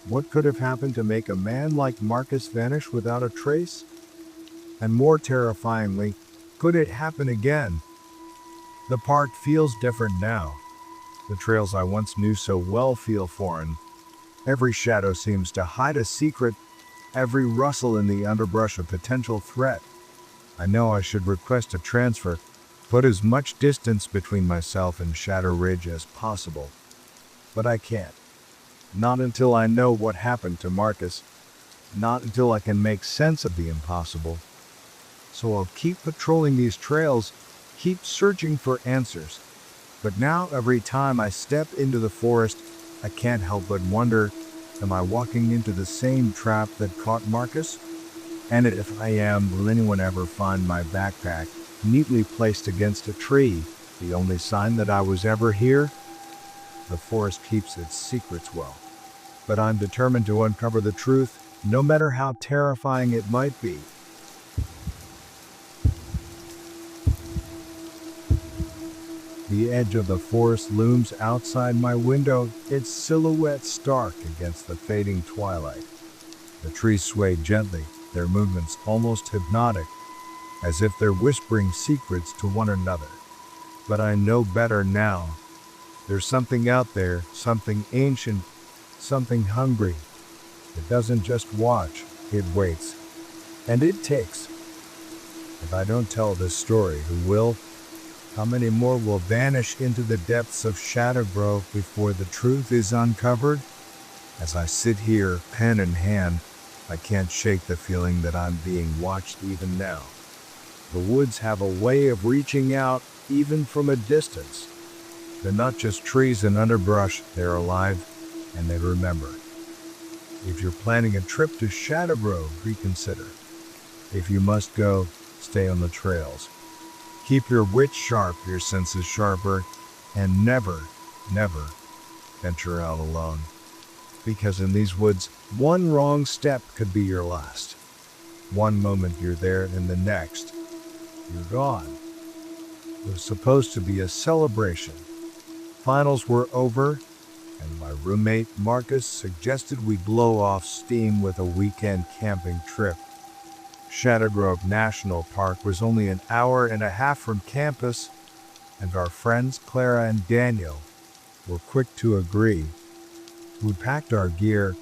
What could have happened to make a man like Marcus vanish without a trace? And more terrifyingly, could it happen again? The park feels different now. The trails I once knew so well feel foreign. Every shadow seems to hide a secret, every rustle in the underbrush a potential threat. I know I should request a transfer, put as much distance between myself and Shadow Ridge as possible. But I can't. Not until I know what happened to Marcus. Not until I can make sense of the impossible. So I'll keep patrolling these trails, keep searching for answers. But now every time I step into the forest, I can't help but wonder, am I walking into the same trap that caught Marcus? And if I am, will anyone ever find my backpack, neatly placed against a tree, the only sign that I was ever here? The forest keeps its secrets well. But I'm determined to uncover the truth, no matter how terrifying it might be. The edge of the forest looms outside my window, its silhouette stark against the fading twilight. The trees sway gently, their movements almost hypnotic, as if they're whispering secrets to one another. But I know better now. There's something out there, something ancient, something hungry. It doesn't just watch, it waits. And it takes. If I don't tell this story, who will? How many more will vanish into the depths of Shadow Grove before the truth is uncovered? As I sit here, pen in hand, I can't shake the feeling that I'm being watched even now. The woods have a way of reaching out, even from a distance. They're not just trees and underbrush, they're alive, and they remember. If you're planning a trip to Shadow Grove, reconsider. If you must go, stay on the trails. Keep your wits sharp, your senses sharper, and never, never venture out alone. Because in these woods, one wrong step could be your last. One moment you're there, and the next, you're gone. It was supposed to be a celebration. Finals were over, and my roommate Marcus suggested we blow off steam with a weekend camping trip. Shadow Grove National Park was only an hour and a half from campus, and our friends Clara and Daniel were quick to agree. We packed our gear,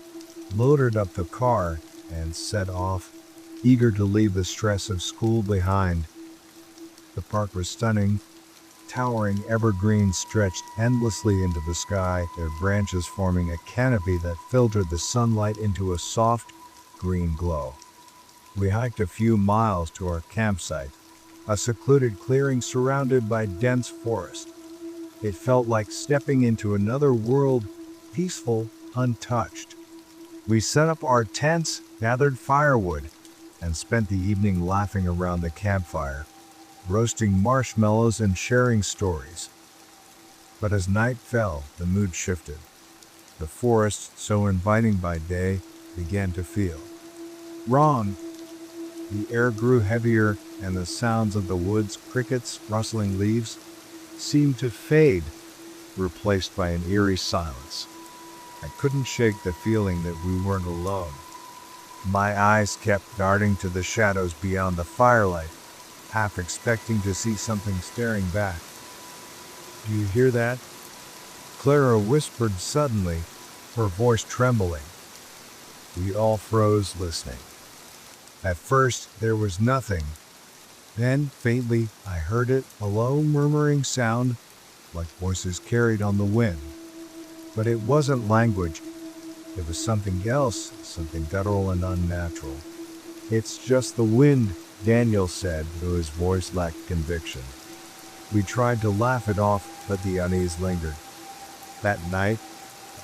loaded up the car, and set off, eager to leave the stress of school behind. The park was stunning. Towering evergreens stretched endlessly into the sky, their branches forming a canopy that filtered the sunlight into a soft, green glow. We hiked a few miles to our campsite, a secluded clearing surrounded by dense forest. It felt like stepping into another world, peaceful, untouched. We set up our tents, gathered firewood, and spent the evening laughing around the campfire, roasting marshmallows and sharing stories. But as night fell, the mood shifted. The forest, so inviting by day, began to feel wrong. The air grew heavier, and the sounds of the woods, crickets, rustling leaves, seemed to fade, replaced by an eerie silence. I couldn't shake the feeling that we weren't alone. My eyes kept darting to the shadows beyond the firelight, half expecting to see something staring back. "Do you hear that?" Clara whispered suddenly, her voice trembling. We all froze listening. At first, there was nothing. Then, faintly, I heard it, a low murmuring sound, like voices carried on the wind. But it wasn't language. It was something else, something guttural and unnatural. "It's just the wind," Daniel said, though his voice lacked conviction. We tried to laugh it off, but the unease lingered. That night,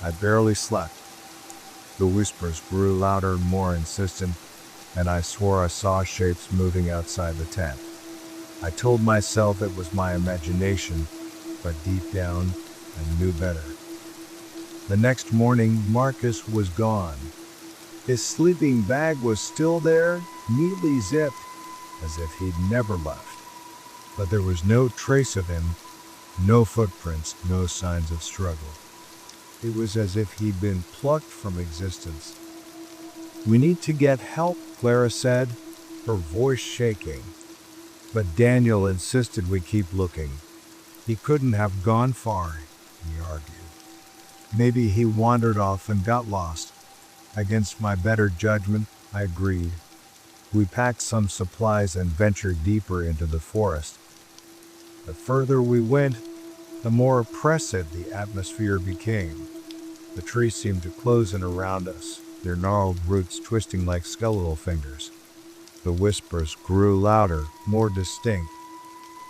I barely slept. The whispers grew louder and more insistent, and I swore I saw shapes moving outside the tent. I told myself it was my imagination, but deep down, I knew better. The next morning, Marcus was gone. His sleeping bag was still there, neatly zipped, as if he'd never left. But there was no trace of him, no footprints, no signs of struggle. It was as if he'd been plucked from existence. "We need to get help," Clara said, her voice shaking. But Daniel insisted we keep looking. He couldn't have gone far, he argued. Maybe he wandered off and got lost. Against my better judgment, I agreed. We packed some supplies and ventured deeper into the forest. The further we went, the more oppressive the atmosphere became. The trees seemed to close in around us, their gnarled roots twisting like skeletal fingers. The whispers grew louder, more distinct,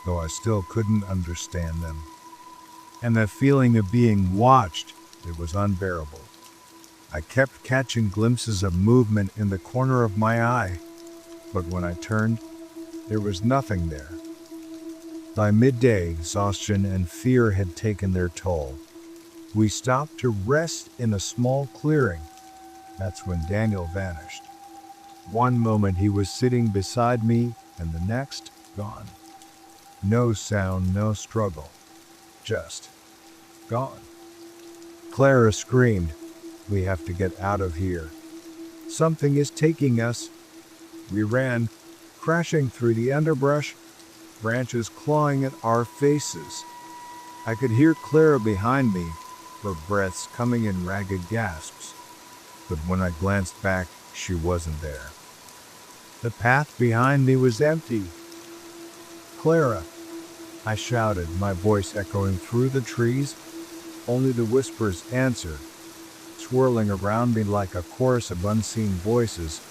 though I still couldn't understand them. And the feeling of being watched, it was unbearable. I kept catching glimpses of movement in the corner of my eye, but when I turned, there was nothing there. By midday, exhaustion and fear had taken their toll. We stopped to rest in a small clearing. That's when Daniel vanished. One moment he was sitting beside me, and the next, gone. No sound, no struggle. just gone. Clara screamed, "We have to get out of here. Something is taking us." We ran, crashing through the underbrush, branches clawing at our faces. I could hear Clara behind me, her breaths coming in ragged gasps. But when I glanced back, she wasn't there. The path behind me was empty. "Clara," I shouted, my voice echoing through the trees. Only the whispers answered, swirling around me like a chorus of unseen voices.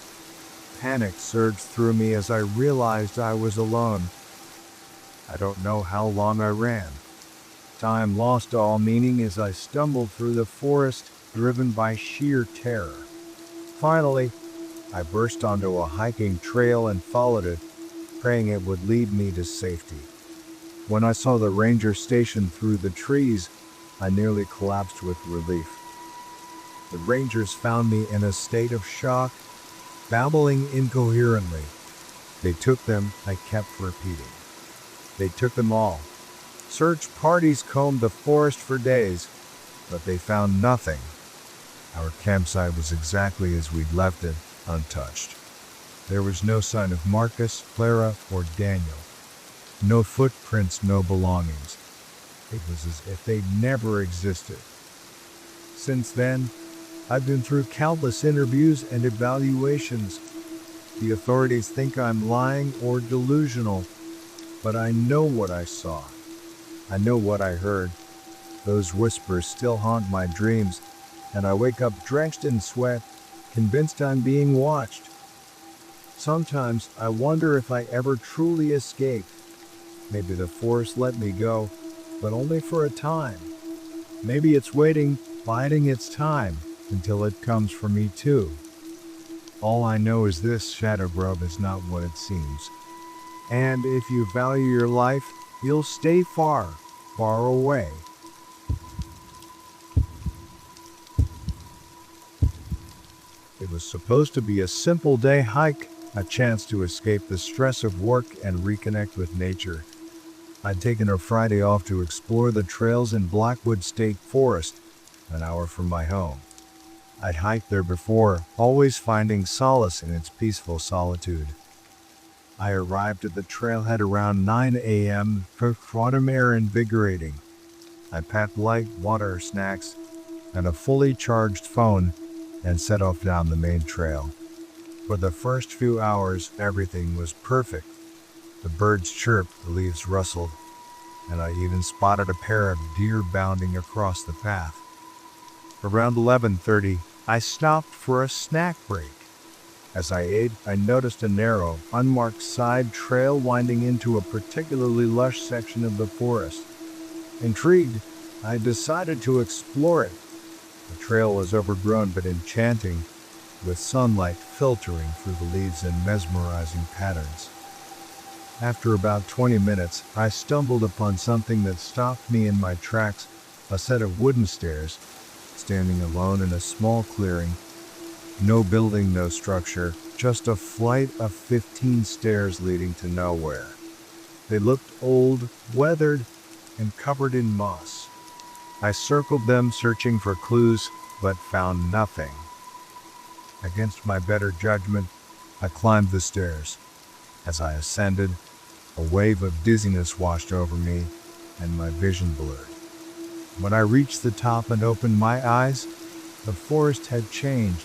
Panic surged through me as I realized I was alone. I don't know how long I ran. Time lost all meaning as I stumbled through the forest, driven by sheer terror. Finally, I burst onto a hiking trail and followed it, praying it would lead me to safety. When I saw the ranger station through the trees, I nearly collapsed with relief. The rangers found me in a state of shock, babbling incoherently. "They took them," I kept repeating. "They took them all." Search parties combed the forest for days, but they found nothing. Our campsite was exactly as we'd left it, untouched. There was no sign of Marcus, Clara, or Daniel. No footprints, no belongings. It was as if they'd never existed. Since then, I've been through countless interviews and evaluations. The authorities think I'm lying or delusional, but I know what I saw. I know what I heard. Those whispers still haunt my dreams, and I wake up drenched in sweat, convinced I'm being watched. Sometimes I wonder if I ever truly escaped. Maybe the forest let me go, but only for a time. Maybe it's waiting, biding its time, until it comes for me too. All I know is this shadow grove is not what it seems. And if you value your life, you'll stay far, far away. It was supposed to be a simple day hike, a chance to escape the stress of work and reconnect with nature. I'd taken a Friday off to explore the trails in Blackwood State Forest, an hour from my home. I'd hiked there before, always finding solace in its peaceful solitude. I arrived at the trailhead around 9 a.m., autumn air invigorating. I packed light water, snacks, and a fully charged phone, and set off down the main trail. For the first few hours, everything was perfect. The birds chirped, the leaves rustled, and I even spotted a pair of deer bounding across the path. Around 11:30, I stopped for a snack break. As I ate, I noticed a narrow, unmarked side trail winding into a particularly lush section of the forest. Intrigued, I decided to explore it. The trail was overgrown but enchanting, with sunlight filtering through the leaves in mesmerizing patterns. After about 20 minutes, I stumbled upon something that stopped me in my tracks, a set of wooden stairs, standing alone in a small clearing. No building, no structure, just a flight of 15 stairs leading to nowhere. They looked old, weathered, and covered in moss. I circled them, searching for clues, but found nothing. Against my better judgment, I climbed the stairs. As I ascended, a wave of dizziness washed over me, and my vision blurred. When I reached the top and opened my eyes, the forest had changed.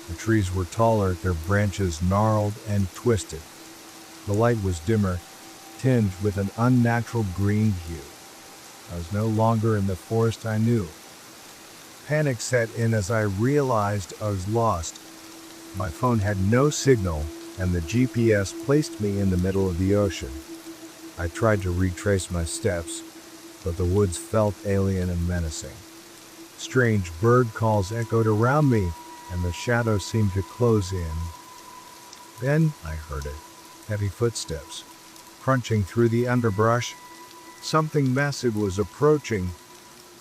The trees were taller, their branches gnarled and twisted. The light was dimmer, tinged with an unnatural green hue. I was no longer in the forest I knew. Panic set in as I realized I was lost. My phone had no signal, and the GPS placed me in the middle of the ocean. I tried to retrace my steps, but the woods felt alien and menacing. Strange bird calls echoed around me, and the shadows seemed to close in. Then I heard it, heavy footsteps, crunching through the underbrush. Something massive was approaching.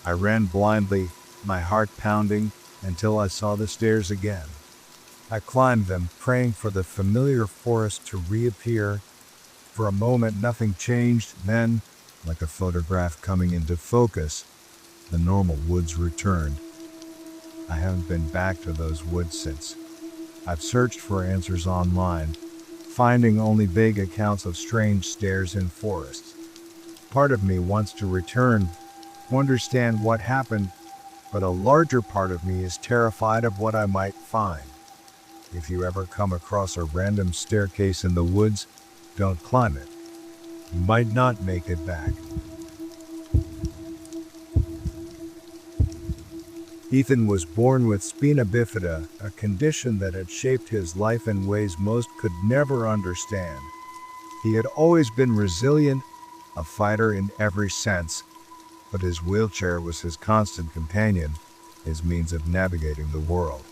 I ran blindly, my heart pounding, until I saw the stairs again. I climbed them, praying for the familiar forest to reappear. For a moment, nothing changed. Then, Like a photograph coming into focus, the normal woods returned. I haven't been back to those woods since. I've searched for answers online, finding only vague accounts of strange stairs in forests. Part of me wants to return, to understand what happened, but a larger part of me is terrified of what I might find. If you ever come across a random staircase in the woods, don't climb it. You might not make it back. Ethan was born with spina bifida, a condition that had shaped his life in ways most could never understand. He had always been resilient, a fighter in every sense, but his wheelchair was his constant companion, his means of navigating the world.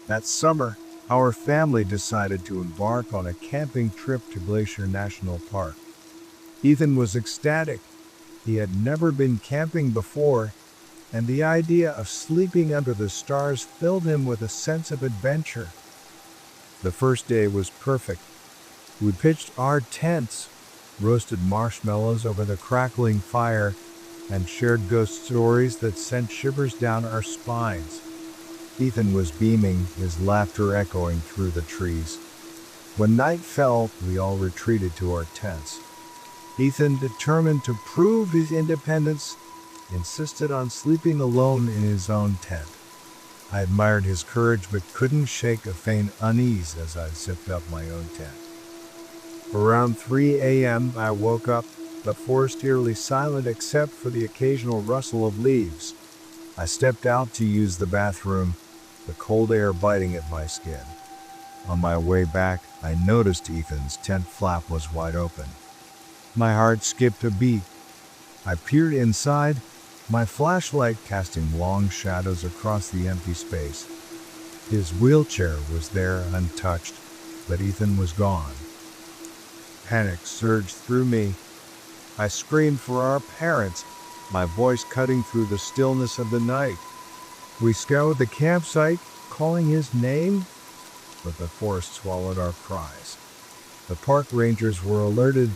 That summer, our family decided to embark on a camping trip to Glacier National Park. Ethan was ecstatic. He had never been camping before, and the idea of sleeping under the stars filled him with a sense of adventure. The first day was perfect. We pitched our tents, roasted marshmallows over the crackling fire, and shared ghost stories that sent shivers down our spines. Ethan was beaming, his laughter echoing through the trees. When night fell, we all retreated to our tents. Ethan, determined to prove his independence, insisted on sleeping alone in his own tent. I admired his courage but couldn't shake a faint unease as I zipped up my own tent. Around 3 a.m. I woke up, the forest eerily silent except for the occasional rustle of leaves. I stepped out to use the bathroom, the cold air biting at my skin. On my way back, I noticed Ethan's tent flap was wide open. My heart skipped a beat. I peered inside, my flashlight casting long shadows across the empty space. His wheelchair was there untouched, but Ethan was gone. Panic surged through me. I screamed for our parents, my voice cutting through the stillness of the night. We scoured the campsite, calling his name, but the forest swallowed our cries. The park rangers were alerted,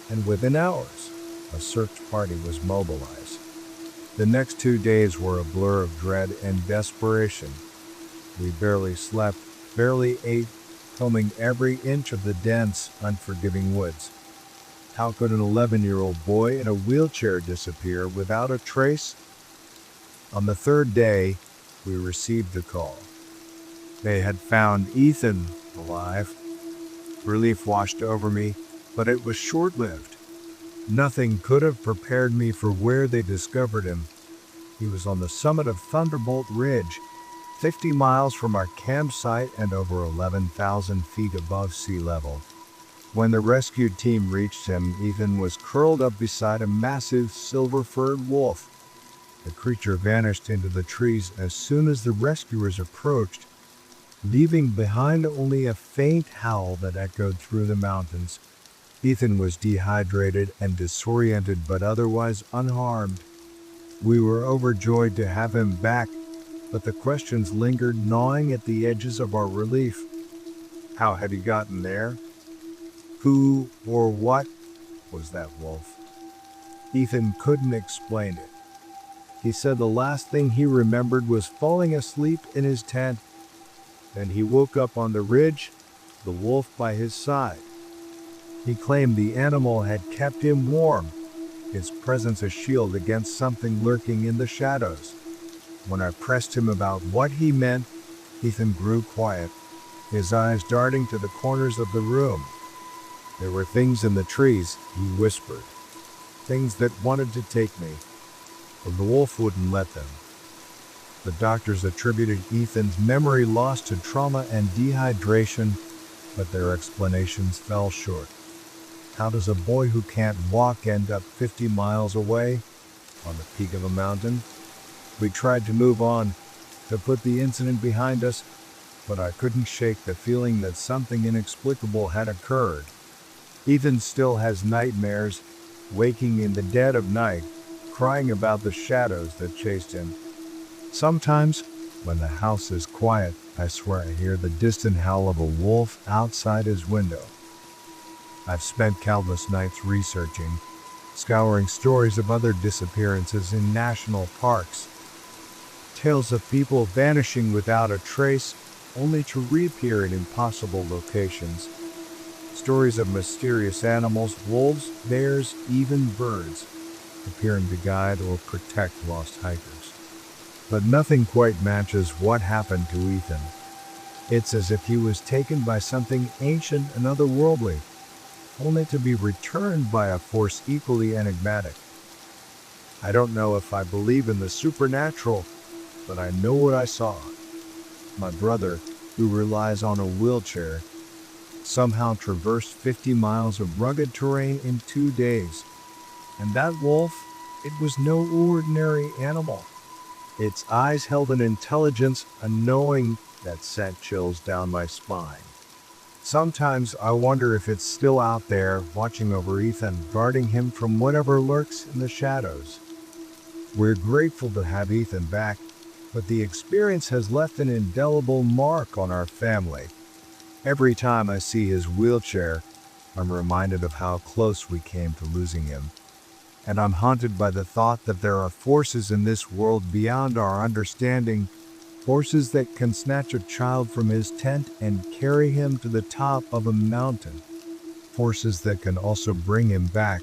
and within hours, a search party was mobilized. The next 2 days were a blur of dread and desperation. We barely slept, barely ate, combing every inch of the dense, unforgiving woods. How could an 11-year-old boy in a wheelchair disappear without a trace? On the third day, we received the call. They had found Ethan alive. Relief washed over me, but it was short-lived. Nothing could have prepared me for where they discovered him. He was on the summit of Thunderbolt Ridge, 50 miles from our campsite and over 11,000 feet above sea level. When the rescue team reached him, Ethan was curled up beside a massive silver-furred wolf. The creature vanished into the trees as soon as the rescuers approached, leaving behind only a faint howl that echoed through the mountains. Ethan was dehydrated and disoriented but otherwise unharmed. We were overjoyed to have him back, but the questions lingered gnawing at the edges of our relief. How had he gotten there? Who or what was that wolf? Ethan couldn't explain it. He said the last thing he remembered was falling asleep in his tent. Then he woke up on the ridge, the wolf by his side. He claimed the animal had kept him warm, his presence a shield against something lurking in the shadows. When I pressed him about what he meant, Ethan grew quiet, his eyes darting to the corners of the room. There were things in the trees, he whispered, things that wanted to take me, but the wolf wouldn't let them. The doctors attributed Ethan's memory loss to trauma and dehydration, but their explanations fell short. How does a boy who can't walk end up 50 miles away, on the peak of a mountain? We tried to move on, to put the incident behind us, but I couldn't shake the feeling that something inexplicable had occurred. Ethan still has nightmares, waking in the dead of night, crying about the shadows that chased him. Sometimes, when the house is quiet, I swear I hear the distant howl of a wolf outside his window. I've spent countless nights researching, scouring stories of other disappearances in national parks. Tales of people vanishing without a trace, only to reappear in impossible locations. Stories of mysterious animals, wolves, bears, even birds, appearing to guide or protect lost hikers. But nothing quite matches what happened to Ethan. It's as if he was taken by something ancient and otherworldly, only to be returned by a force equally enigmatic. I don't know if I believe in the supernatural, but I know what I saw. My brother, who relies on a wheelchair, somehow traversed 50 miles of rugged terrain in 2 days. And that wolf, it was no ordinary animal. Its eyes held an intelligence, a knowing that sent chills down my spine. Sometimes I wonder if it's still out there, watching over Ethan, guarding him from whatever lurks in the shadows. We're grateful to have Ethan back, but the experience has left an indelible mark on our family. Every time I see his wheelchair, I'm reminded of how close we came to losing him. And I'm haunted by the thought that there are forces in this world beyond our understanding, forces that can snatch a child from his tent and carry him to the top of a mountain, forces that can also bring him back.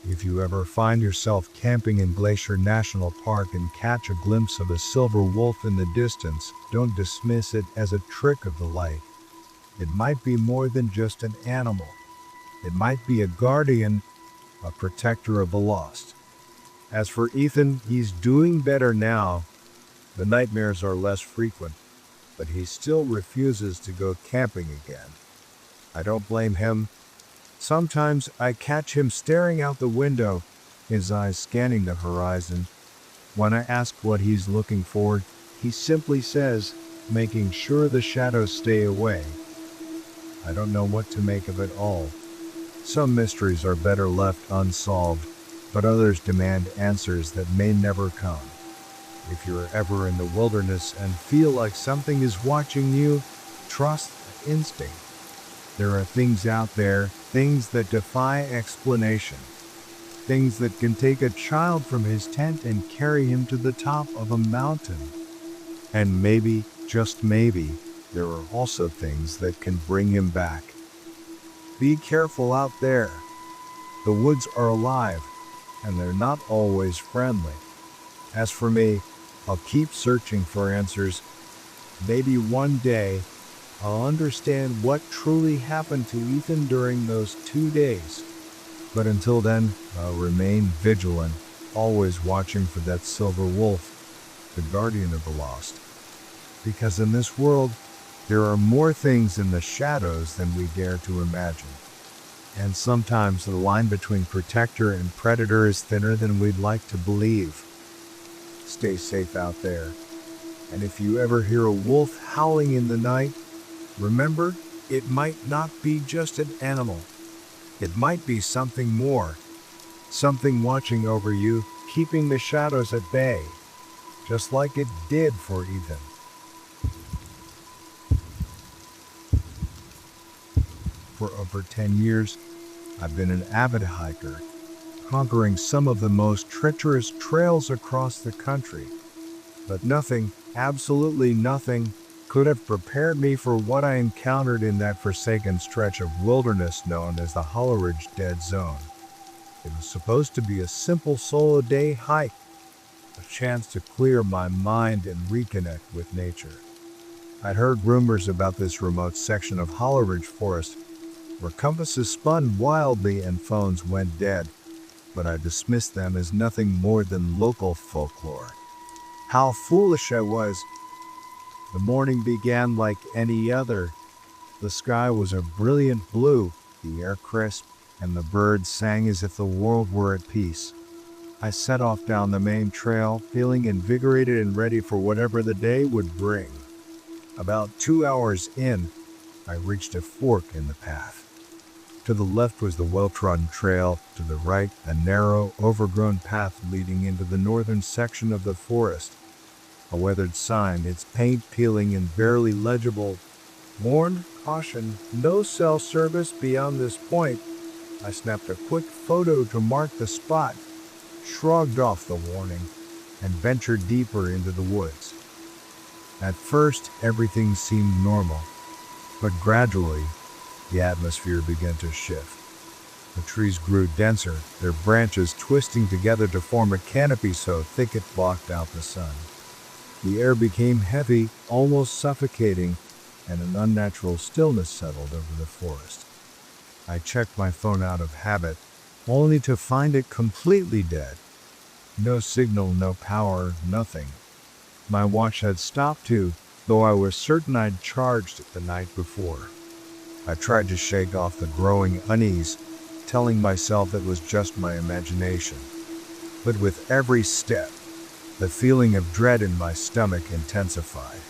If you ever find yourself camping in Glacier National Park and catch a glimpse of a silver wolf in the distance, don't dismiss it as a trick of the light. It might be more than just an animal. It might be a guardian, a protector of the lost. As for Ethan, he's doing better now. The nightmares are less frequent, but he still refuses to go camping again. I don't blame him. Sometimes I catch him staring out the window, his eyes scanning the horizon. When I ask what he's looking for, he simply says, making sure the shadows stay away. I don't know what to make of it all. Some mysteries are better left unsolved, but others demand answers that may never come. If you're ever in the wilderness and feel like something is watching you, trust the instinct. There are things out there, things that defy explanation, things that can take a child from his tent and carry him to the top of a mountain. And maybe, just maybe, there are also things that can bring him back. Be careful out there. The woods are alive, and they're not always friendly. As for me, I'll keep searching for answers. Maybe one day, I'll understand what truly happened to Ethan during those 2 days. But until then, I'll remain vigilant, always watching for that silver wolf, the guardian of the lost. Because in this world, there are more things in the shadows than we dare to imagine. And sometimes the line between protector and predator is thinner than we'd like to believe. Stay safe out there. And if you ever hear a wolf howling in the night, remember, it might not be just an animal. It might be something more. Something watching over you, keeping the shadows at bay, just like it did for Ethan. For over 10 years, I've been an avid hiker, conquering some of the most treacherous trails across the country. But nothing, absolutely nothing, could have prepared me for what I encountered in that forsaken stretch of wilderness known as the Hollow-Ridge Dead Zone. It was supposed to be a simple solo-day hike, a chance to clear my mind and reconnect with nature. I'd heard rumors about this remote section of Hollow-Ridge Forest, where compasses spun wildly and phones went dead, but I dismissed them as nothing more than local folklore. How foolish I was! The morning began like any other. The sky was a brilliant blue, the air crisp, and the birds sang as if the world were at peace. I set off down the main trail, feeling invigorated and ready for whatever the day would bring. About 2 hours in, I reached a fork in the path. To the left was the well-trodden trail, to the right, a narrow, overgrown path leading into the northern section of the forest. A weathered sign, its paint peeling and barely legible, warned, caution, no cell service beyond this point. I snapped a quick photo to mark the spot, shrugged off the warning, and ventured deeper into the woods. At first, everything seemed normal, but gradually, the atmosphere began to shift. The trees grew denser, their branches twisting together to form a canopy so thick it blocked out the sun. The air became heavy, almost suffocating, and an unnatural stillness settled over the forest. I checked my phone out of habit, only to find it completely dead. No signal, no power, nothing. My watch had stopped too, though I was certain I'd charged it the night before. I tried to shake off the growing unease, telling myself it was just my imagination. But with every step, the feeling of dread in my stomach intensified.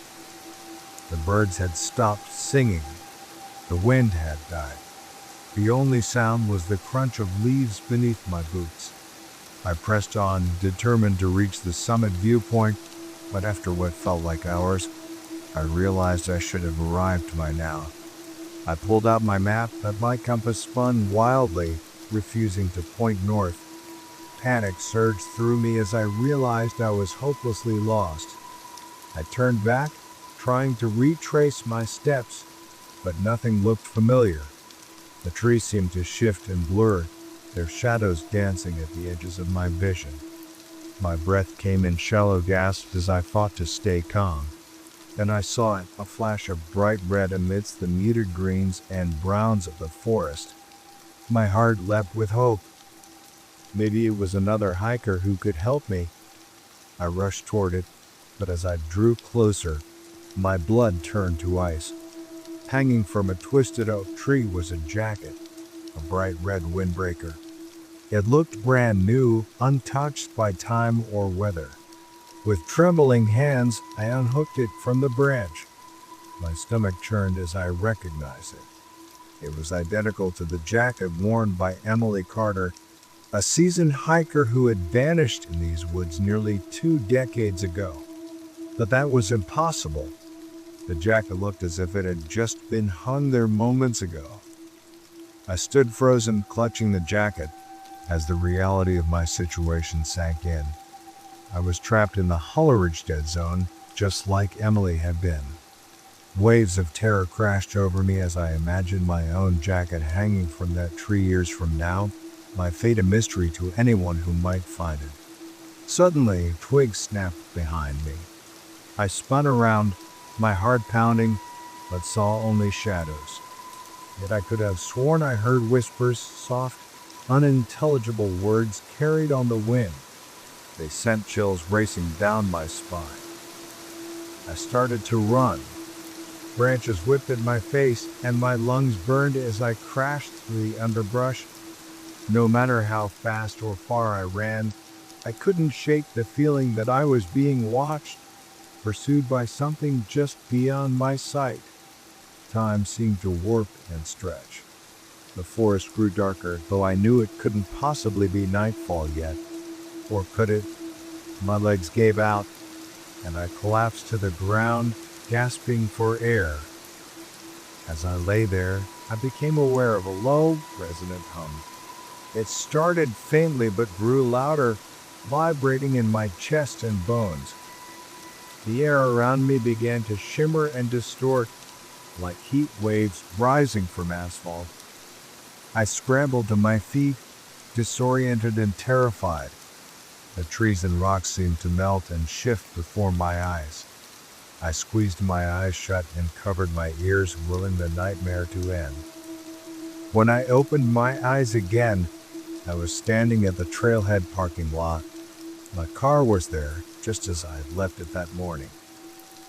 The birds had stopped singing. The wind had died. The only sound was the crunch of leaves beneath my boots. I pressed on, determined to reach the summit viewpoint, but after what felt like hours, I realized I should have arrived by now. I pulled out my map, but my compass spun wildly, refusing to point north. Panic surged through me as I realized I was hopelessly lost. I turned back, trying to retrace my steps, but nothing looked familiar. The trees seemed to shift and blur, their shadows dancing at the edges of my vision. My breath came in shallow gasps as I fought to stay calm. Then I saw it, a flash of bright red amidst the muted greens and browns of the forest. My heart leapt with hope. Maybe it was another hiker who could help me. I rushed toward it, but as I drew closer, my blood turned to ice. Hanging from a twisted oak tree was a jacket, a bright red windbreaker. It looked brand new, untouched by time or weather. With trembling hands, I unhooked it from the branch. My stomach churned as I recognized it. It was identical to the jacket worn by Emily Carter, a seasoned hiker who had vanished in these woods nearly 2 decades ago. But that was impossible. The jacket looked as if it had just been hung there moments ago. I stood frozen, clutching the jacket, as the reality of my situation sank in. I was trapped in the Hullerich dead zone, just like Emily had been. Waves of terror crashed over me as I imagined my own jacket hanging from that tree years from now, my fate a mystery to anyone who might find it. Suddenly, a twig snapped behind me. I spun around, my heart pounding, but saw only shadows. Yet I could have sworn I heard whispers, soft, unintelligible words carried on the wind. They sent chills racing down my spine. I started to run. Branches whipped at my face, and my lungs burned as I crashed through the underbrush. No matter how fast or far I ran, I couldn't shake the feeling that I was being watched, pursued by something just beyond my sight. Time seemed to warp and stretch. The forest grew darker, though I knew it couldn't possibly be nightfall yet. Or could it? My legs gave out, and I collapsed to the ground, gasping for air. As I lay there, I became aware of a low, resonant hum. It started faintly but grew louder, vibrating in my chest and bones. The air around me began to shimmer and distort, like heat waves rising from asphalt. I scrambled to my feet, disoriented and terrified. The trees and rocks seemed to melt and shift before my eyes. I squeezed my eyes shut and covered my ears, willing the nightmare to end. When I opened my eyes again, I was standing at the trailhead parking lot. My car was there, just as I had left it that morning.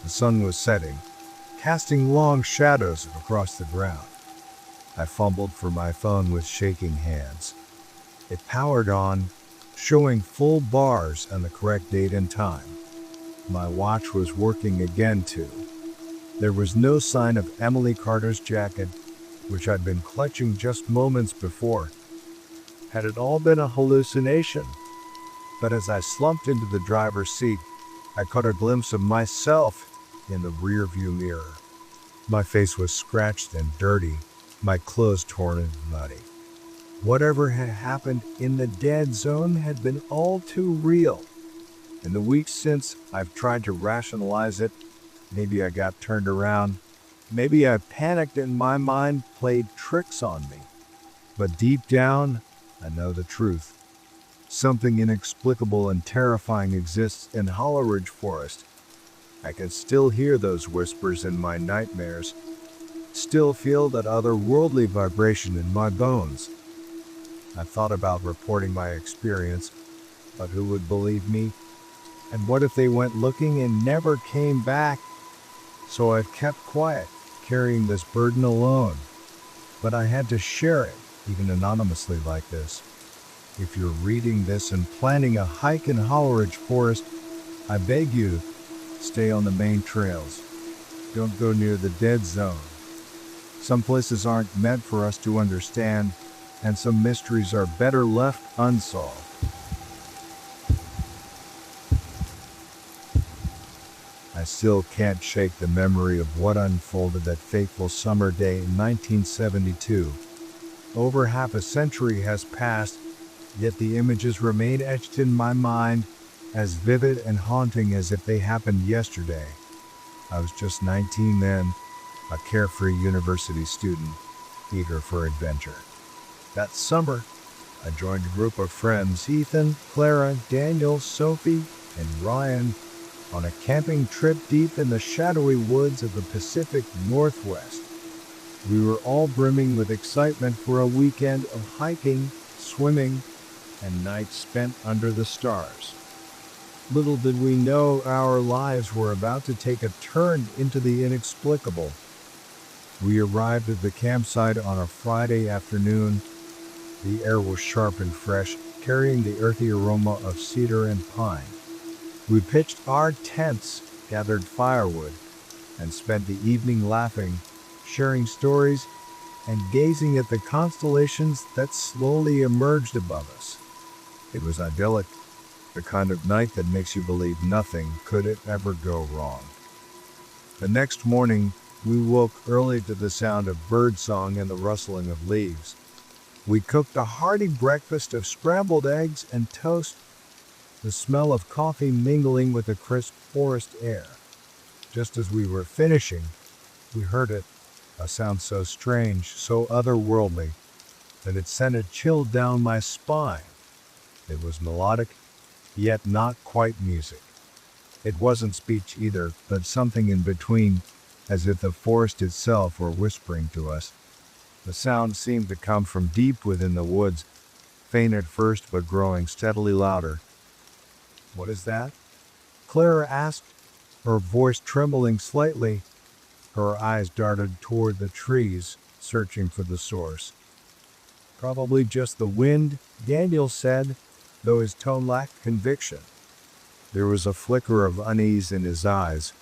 The sun was setting, casting long shadows across the ground. I fumbled for my phone with shaking hands. It powered on, showing full bars and the correct date and time. My watch was working again too. There was no sign of Emily Carter's jacket, which I'd been clutching just moments before. Had it all been a hallucination? But as I slumped into the driver's seat, I caught a glimpse of myself in the rearview mirror. My face was scratched and dirty, my clothes torn and muddy. Whatever had happened in the dead zone had been all too real. In the weeks since, I've tried to rationalize it. Maybe I got turned around. Maybe I panicked and my mind played tricks on me. But deep down, I know the truth. Something inexplicable and terrifying exists in Hollow Forest. I can still hear those whispers in my nightmares. Still feel that otherworldly vibration in my bones. I thought about reporting my experience, but who would believe me? And what if they went looking and never came back? So I've kept quiet, carrying this burden alone. But I had to share it, even anonymously like this. If you're reading this and planning a hike in Hollow Forest, I beg you, stay on the main trails. Don't go near the dead zone. Some places aren't meant for us to understand, and some mysteries are better left unsolved. I still can't shake the memory of what unfolded that fateful summer day in 1972. Over half a century has passed, yet the images remain etched in my mind, as vivid and haunting as if they happened yesterday. I was just 19 then, a carefree university student, eager for adventure. That summer, I joined a group of friends, Ethan, Clara, Daniel, Sophie, and Ryan, on a camping trip deep in the shadowy woods of the Pacific Northwest. We were all brimming with excitement for a weekend of hiking, swimming, and nights spent under the stars. Little did we know our lives were about to take a turn into the inexplicable. We arrived at the campsite on a Friday afternoon. The air was sharp and fresh, carrying the earthy aroma of cedar and pine. We pitched our tents, gathered firewood, and spent the evening laughing, sharing stories, and gazing at the constellations that slowly emerged above us. It was idyllic, the kind of night that makes you believe nothing could ever go wrong. The next morning, we woke early to the sound of birdsong and the rustling of leaves. We cooked a hearty breakfast of scrambled eggs and toast, the smell of coffee mingling with the crisp forest air. Just as we were finishing, we heard it, a sound so strange, so otherworldly, that it sent a chill down my spine. It was melodic, yet not quite music. It wasn't speech either, but something in between, as if the forest itself were whispering to us. The sound seemed to come from deep within the woods, faint at first but growing steadily louder. "What is that?" Clara asked, her voice trembling slightly. Her eyes darted toward the trees, searching for the source. "Probably just the wind," Daniel said, though his tone lacked conviction. There was a flicker of unease in his eyes,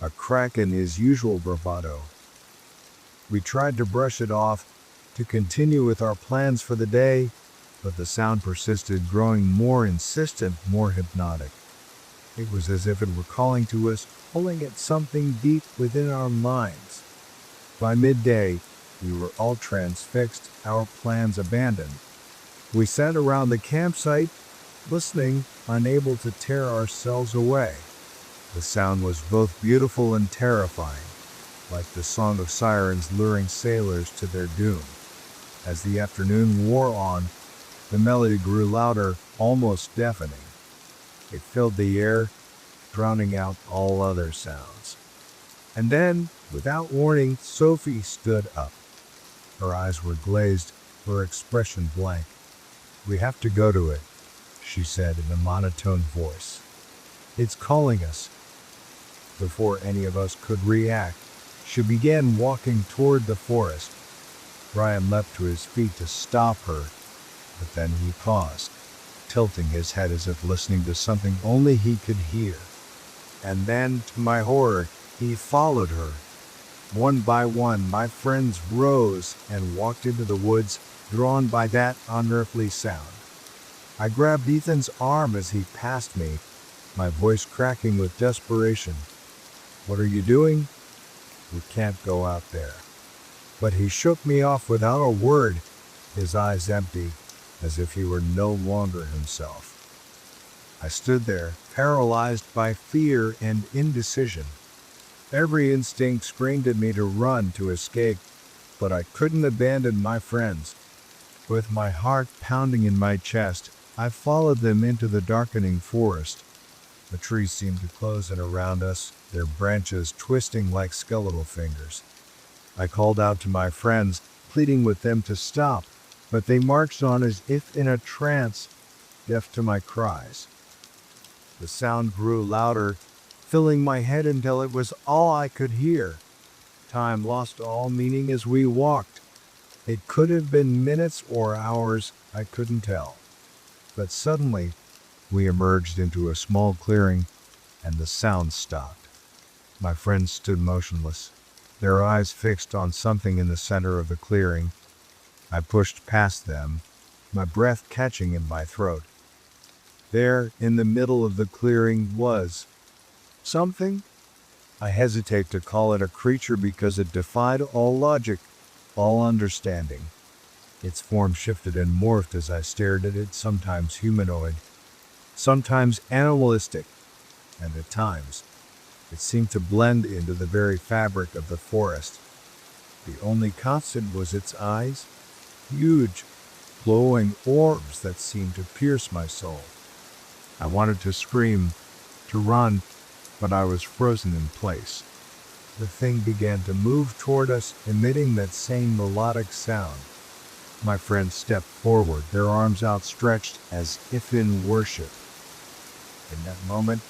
a crack in his usual bravado. We tried to brush it off, to continue with our plans for the day, but the sound persisted, growing more insistent, more hypnotic. It was as if it were calling to us, pulling at something deep within our minds. By midday, we were all transfixed, our plans abandoned. We sat around the campsite, listening, unable to tear ourselves away. The sound was both beautiful and terrifying, like the song of sirens luring sailors to their doom. As the afternoon wore on, the melody grew louder, almost deafening. It filled the air, drowning out all other sounds. And then, without warning, Sophie stood up. Her eyes were glazed, her expression blank. "We have to go to it," she said in a monotone voice. "It's calling us." Before any of us could react, she began walking toward the forest. Brian leapt to his feet to stop her, but then he paused, tilting his head as if listening to something only he could hear. And then, to my horror, he followed her. One by one, my friends rose and walked into the woods, drawn by that unearthly sound. I grabbed Ethan's arm as he passed me, my voice cracking with desperation. "What are you doing?" "We can't go out there." But he shook me off without a word. his eyes empty, as if he were no longer himself. I stood there, paralyzed by fear and indecision. Every instinct screamed at me to run, to escape, but I couldn't abandon my friends. With my heart pounding in my chest, I followed them into the darkening forest. The trees seemed to close in around us, their branches twisting like skeletal fingers. I called out to my friends, pleading with them to stop, but they marched on as if in a trance, deaf to my cries. The sound grew louder, filling my head until it was all I could hear. Time lost all meaning as we walked. It could have been minutes or hours, I couldn't tell. But suddenly, we emerged into a small clearing, and the sound stopped. My friends stood motionless, their eyes fixed on something in the center of the clearing. I pushed past them, my breath catching in my throat. There, in the middle of the clearing, was something. I hesitate to call it a creature because it defied all logic, all understanding. Its form shifted and morphed as I stared at it, sometimes humanoid, sometimes animalistic, and at times, it seemed to blend into the very fabric of the forest. The only constant was its eyes, huge, glowing orbs that seemed to pierce my soul. I wanted to scream, to run, but I was frozen in place. The thing began to move toward us, emitting that same melodic sound. My friends stepped forward, their arms outstretched as if in worship. In that moment,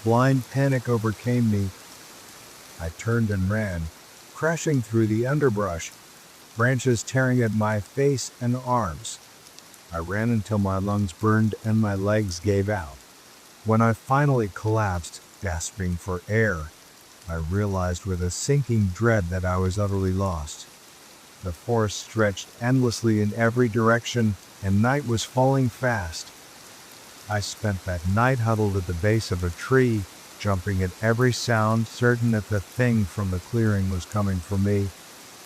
blind panic overcame me. I turned and ran, crashing through the underbrush, branches tearing at my face and arms. I ran until my lungs burned and my legs gave out. When I finally collapsed, gasping for air, I realized with a sinking dread that I was utterly lost. The forest stretched endlessly in every direction, and night was falling fast. I spent that night huddled at the base of a tree, jumping at every sound, certain that the thing from the clearing was coming for me.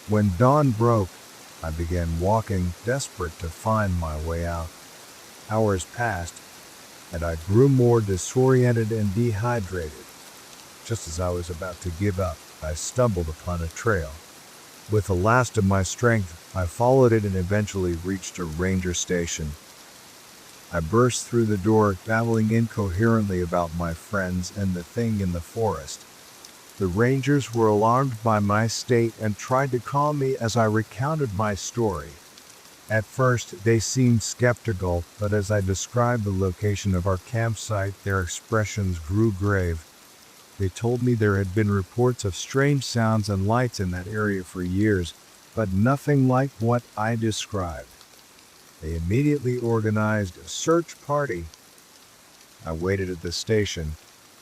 When dawn broke, I began walking, desperate to find my way out. Hours passed, and I grew more disoriented and dehydrated. Just as I was about to give up, I stumbled upon a trail. With the last of my strength, I followed it and eventually reached a ranger station. I burst through the door, babbling incoherently about my friends and the thing in the forest. The rangers were alarmed by my state and tried to calm me as I recounted my story. At first, they seemed skeptical, but as I described the location of our campsite, their expressions grew grave. They told me there had been reports of strange sounds and lights in that area for years, but nothing like what I described. They immediately organized a search party. I waited at the station,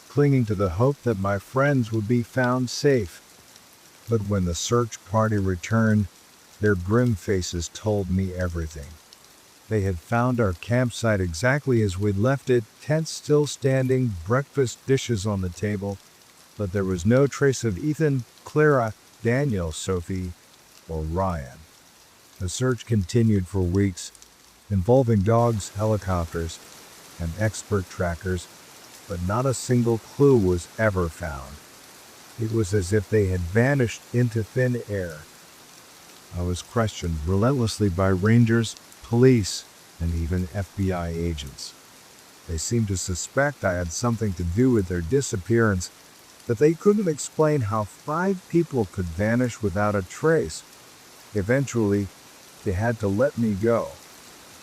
clinging to the hope that my friends would be found safe. But when the search party returned, their grim faces told me everything. They had found our campsite exactly as we'd left it, tents still standing, breakfast dishes on the table, but there was no trace of Ethan, Clara, Daniel, Sophie, or Ryan. The search continued for weeks, involving dogs, helicopters, and expert trackers, but not a single clue was ever found. It was as if they had vanished into thin air. I was questioned relentlessly by rangers, police, and even FBI agents. They seemed to suspect I had something to do with their disappearance, but they couldn't explain how 5 people could vanish without a trace. Eventually, they had to let me go.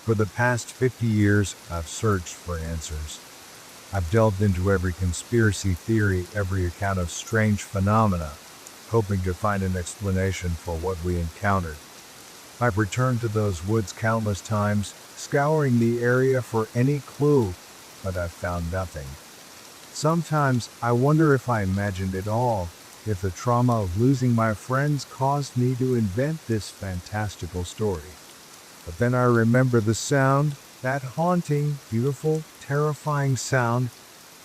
For the past 50 years, I've searched for answers. I've delved into every conspiracy theory, every account of strange phenomena, hoping to find an explanation for what we encountered. I've returned to those woods countless times, scouring the area for any clue, but I've found nothing. Sometimes I wonder if I imagined it all, if the trauma of losing my friends caused me to invent this fantastical story. But then I remember the sound, that haunting, beautiful, terrifying sound,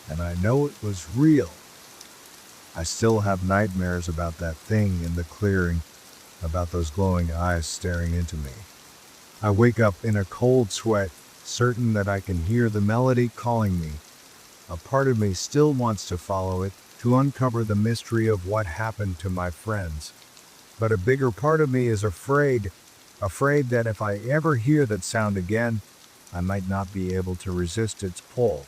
and I know it was real. I still have nightmares about that thing in the clearing, about those glowing eyes staring into me. I wake up in a cold sweat, certain that I can hear the melody calling me. A part of me still wants to follow it, to uncover the mystery of what happened to my friends. But a bigger part of me is afraid that if I ever hear that sound again, I might not be able to resist its pull.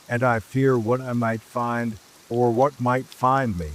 And I fear what I might find, or what might find me.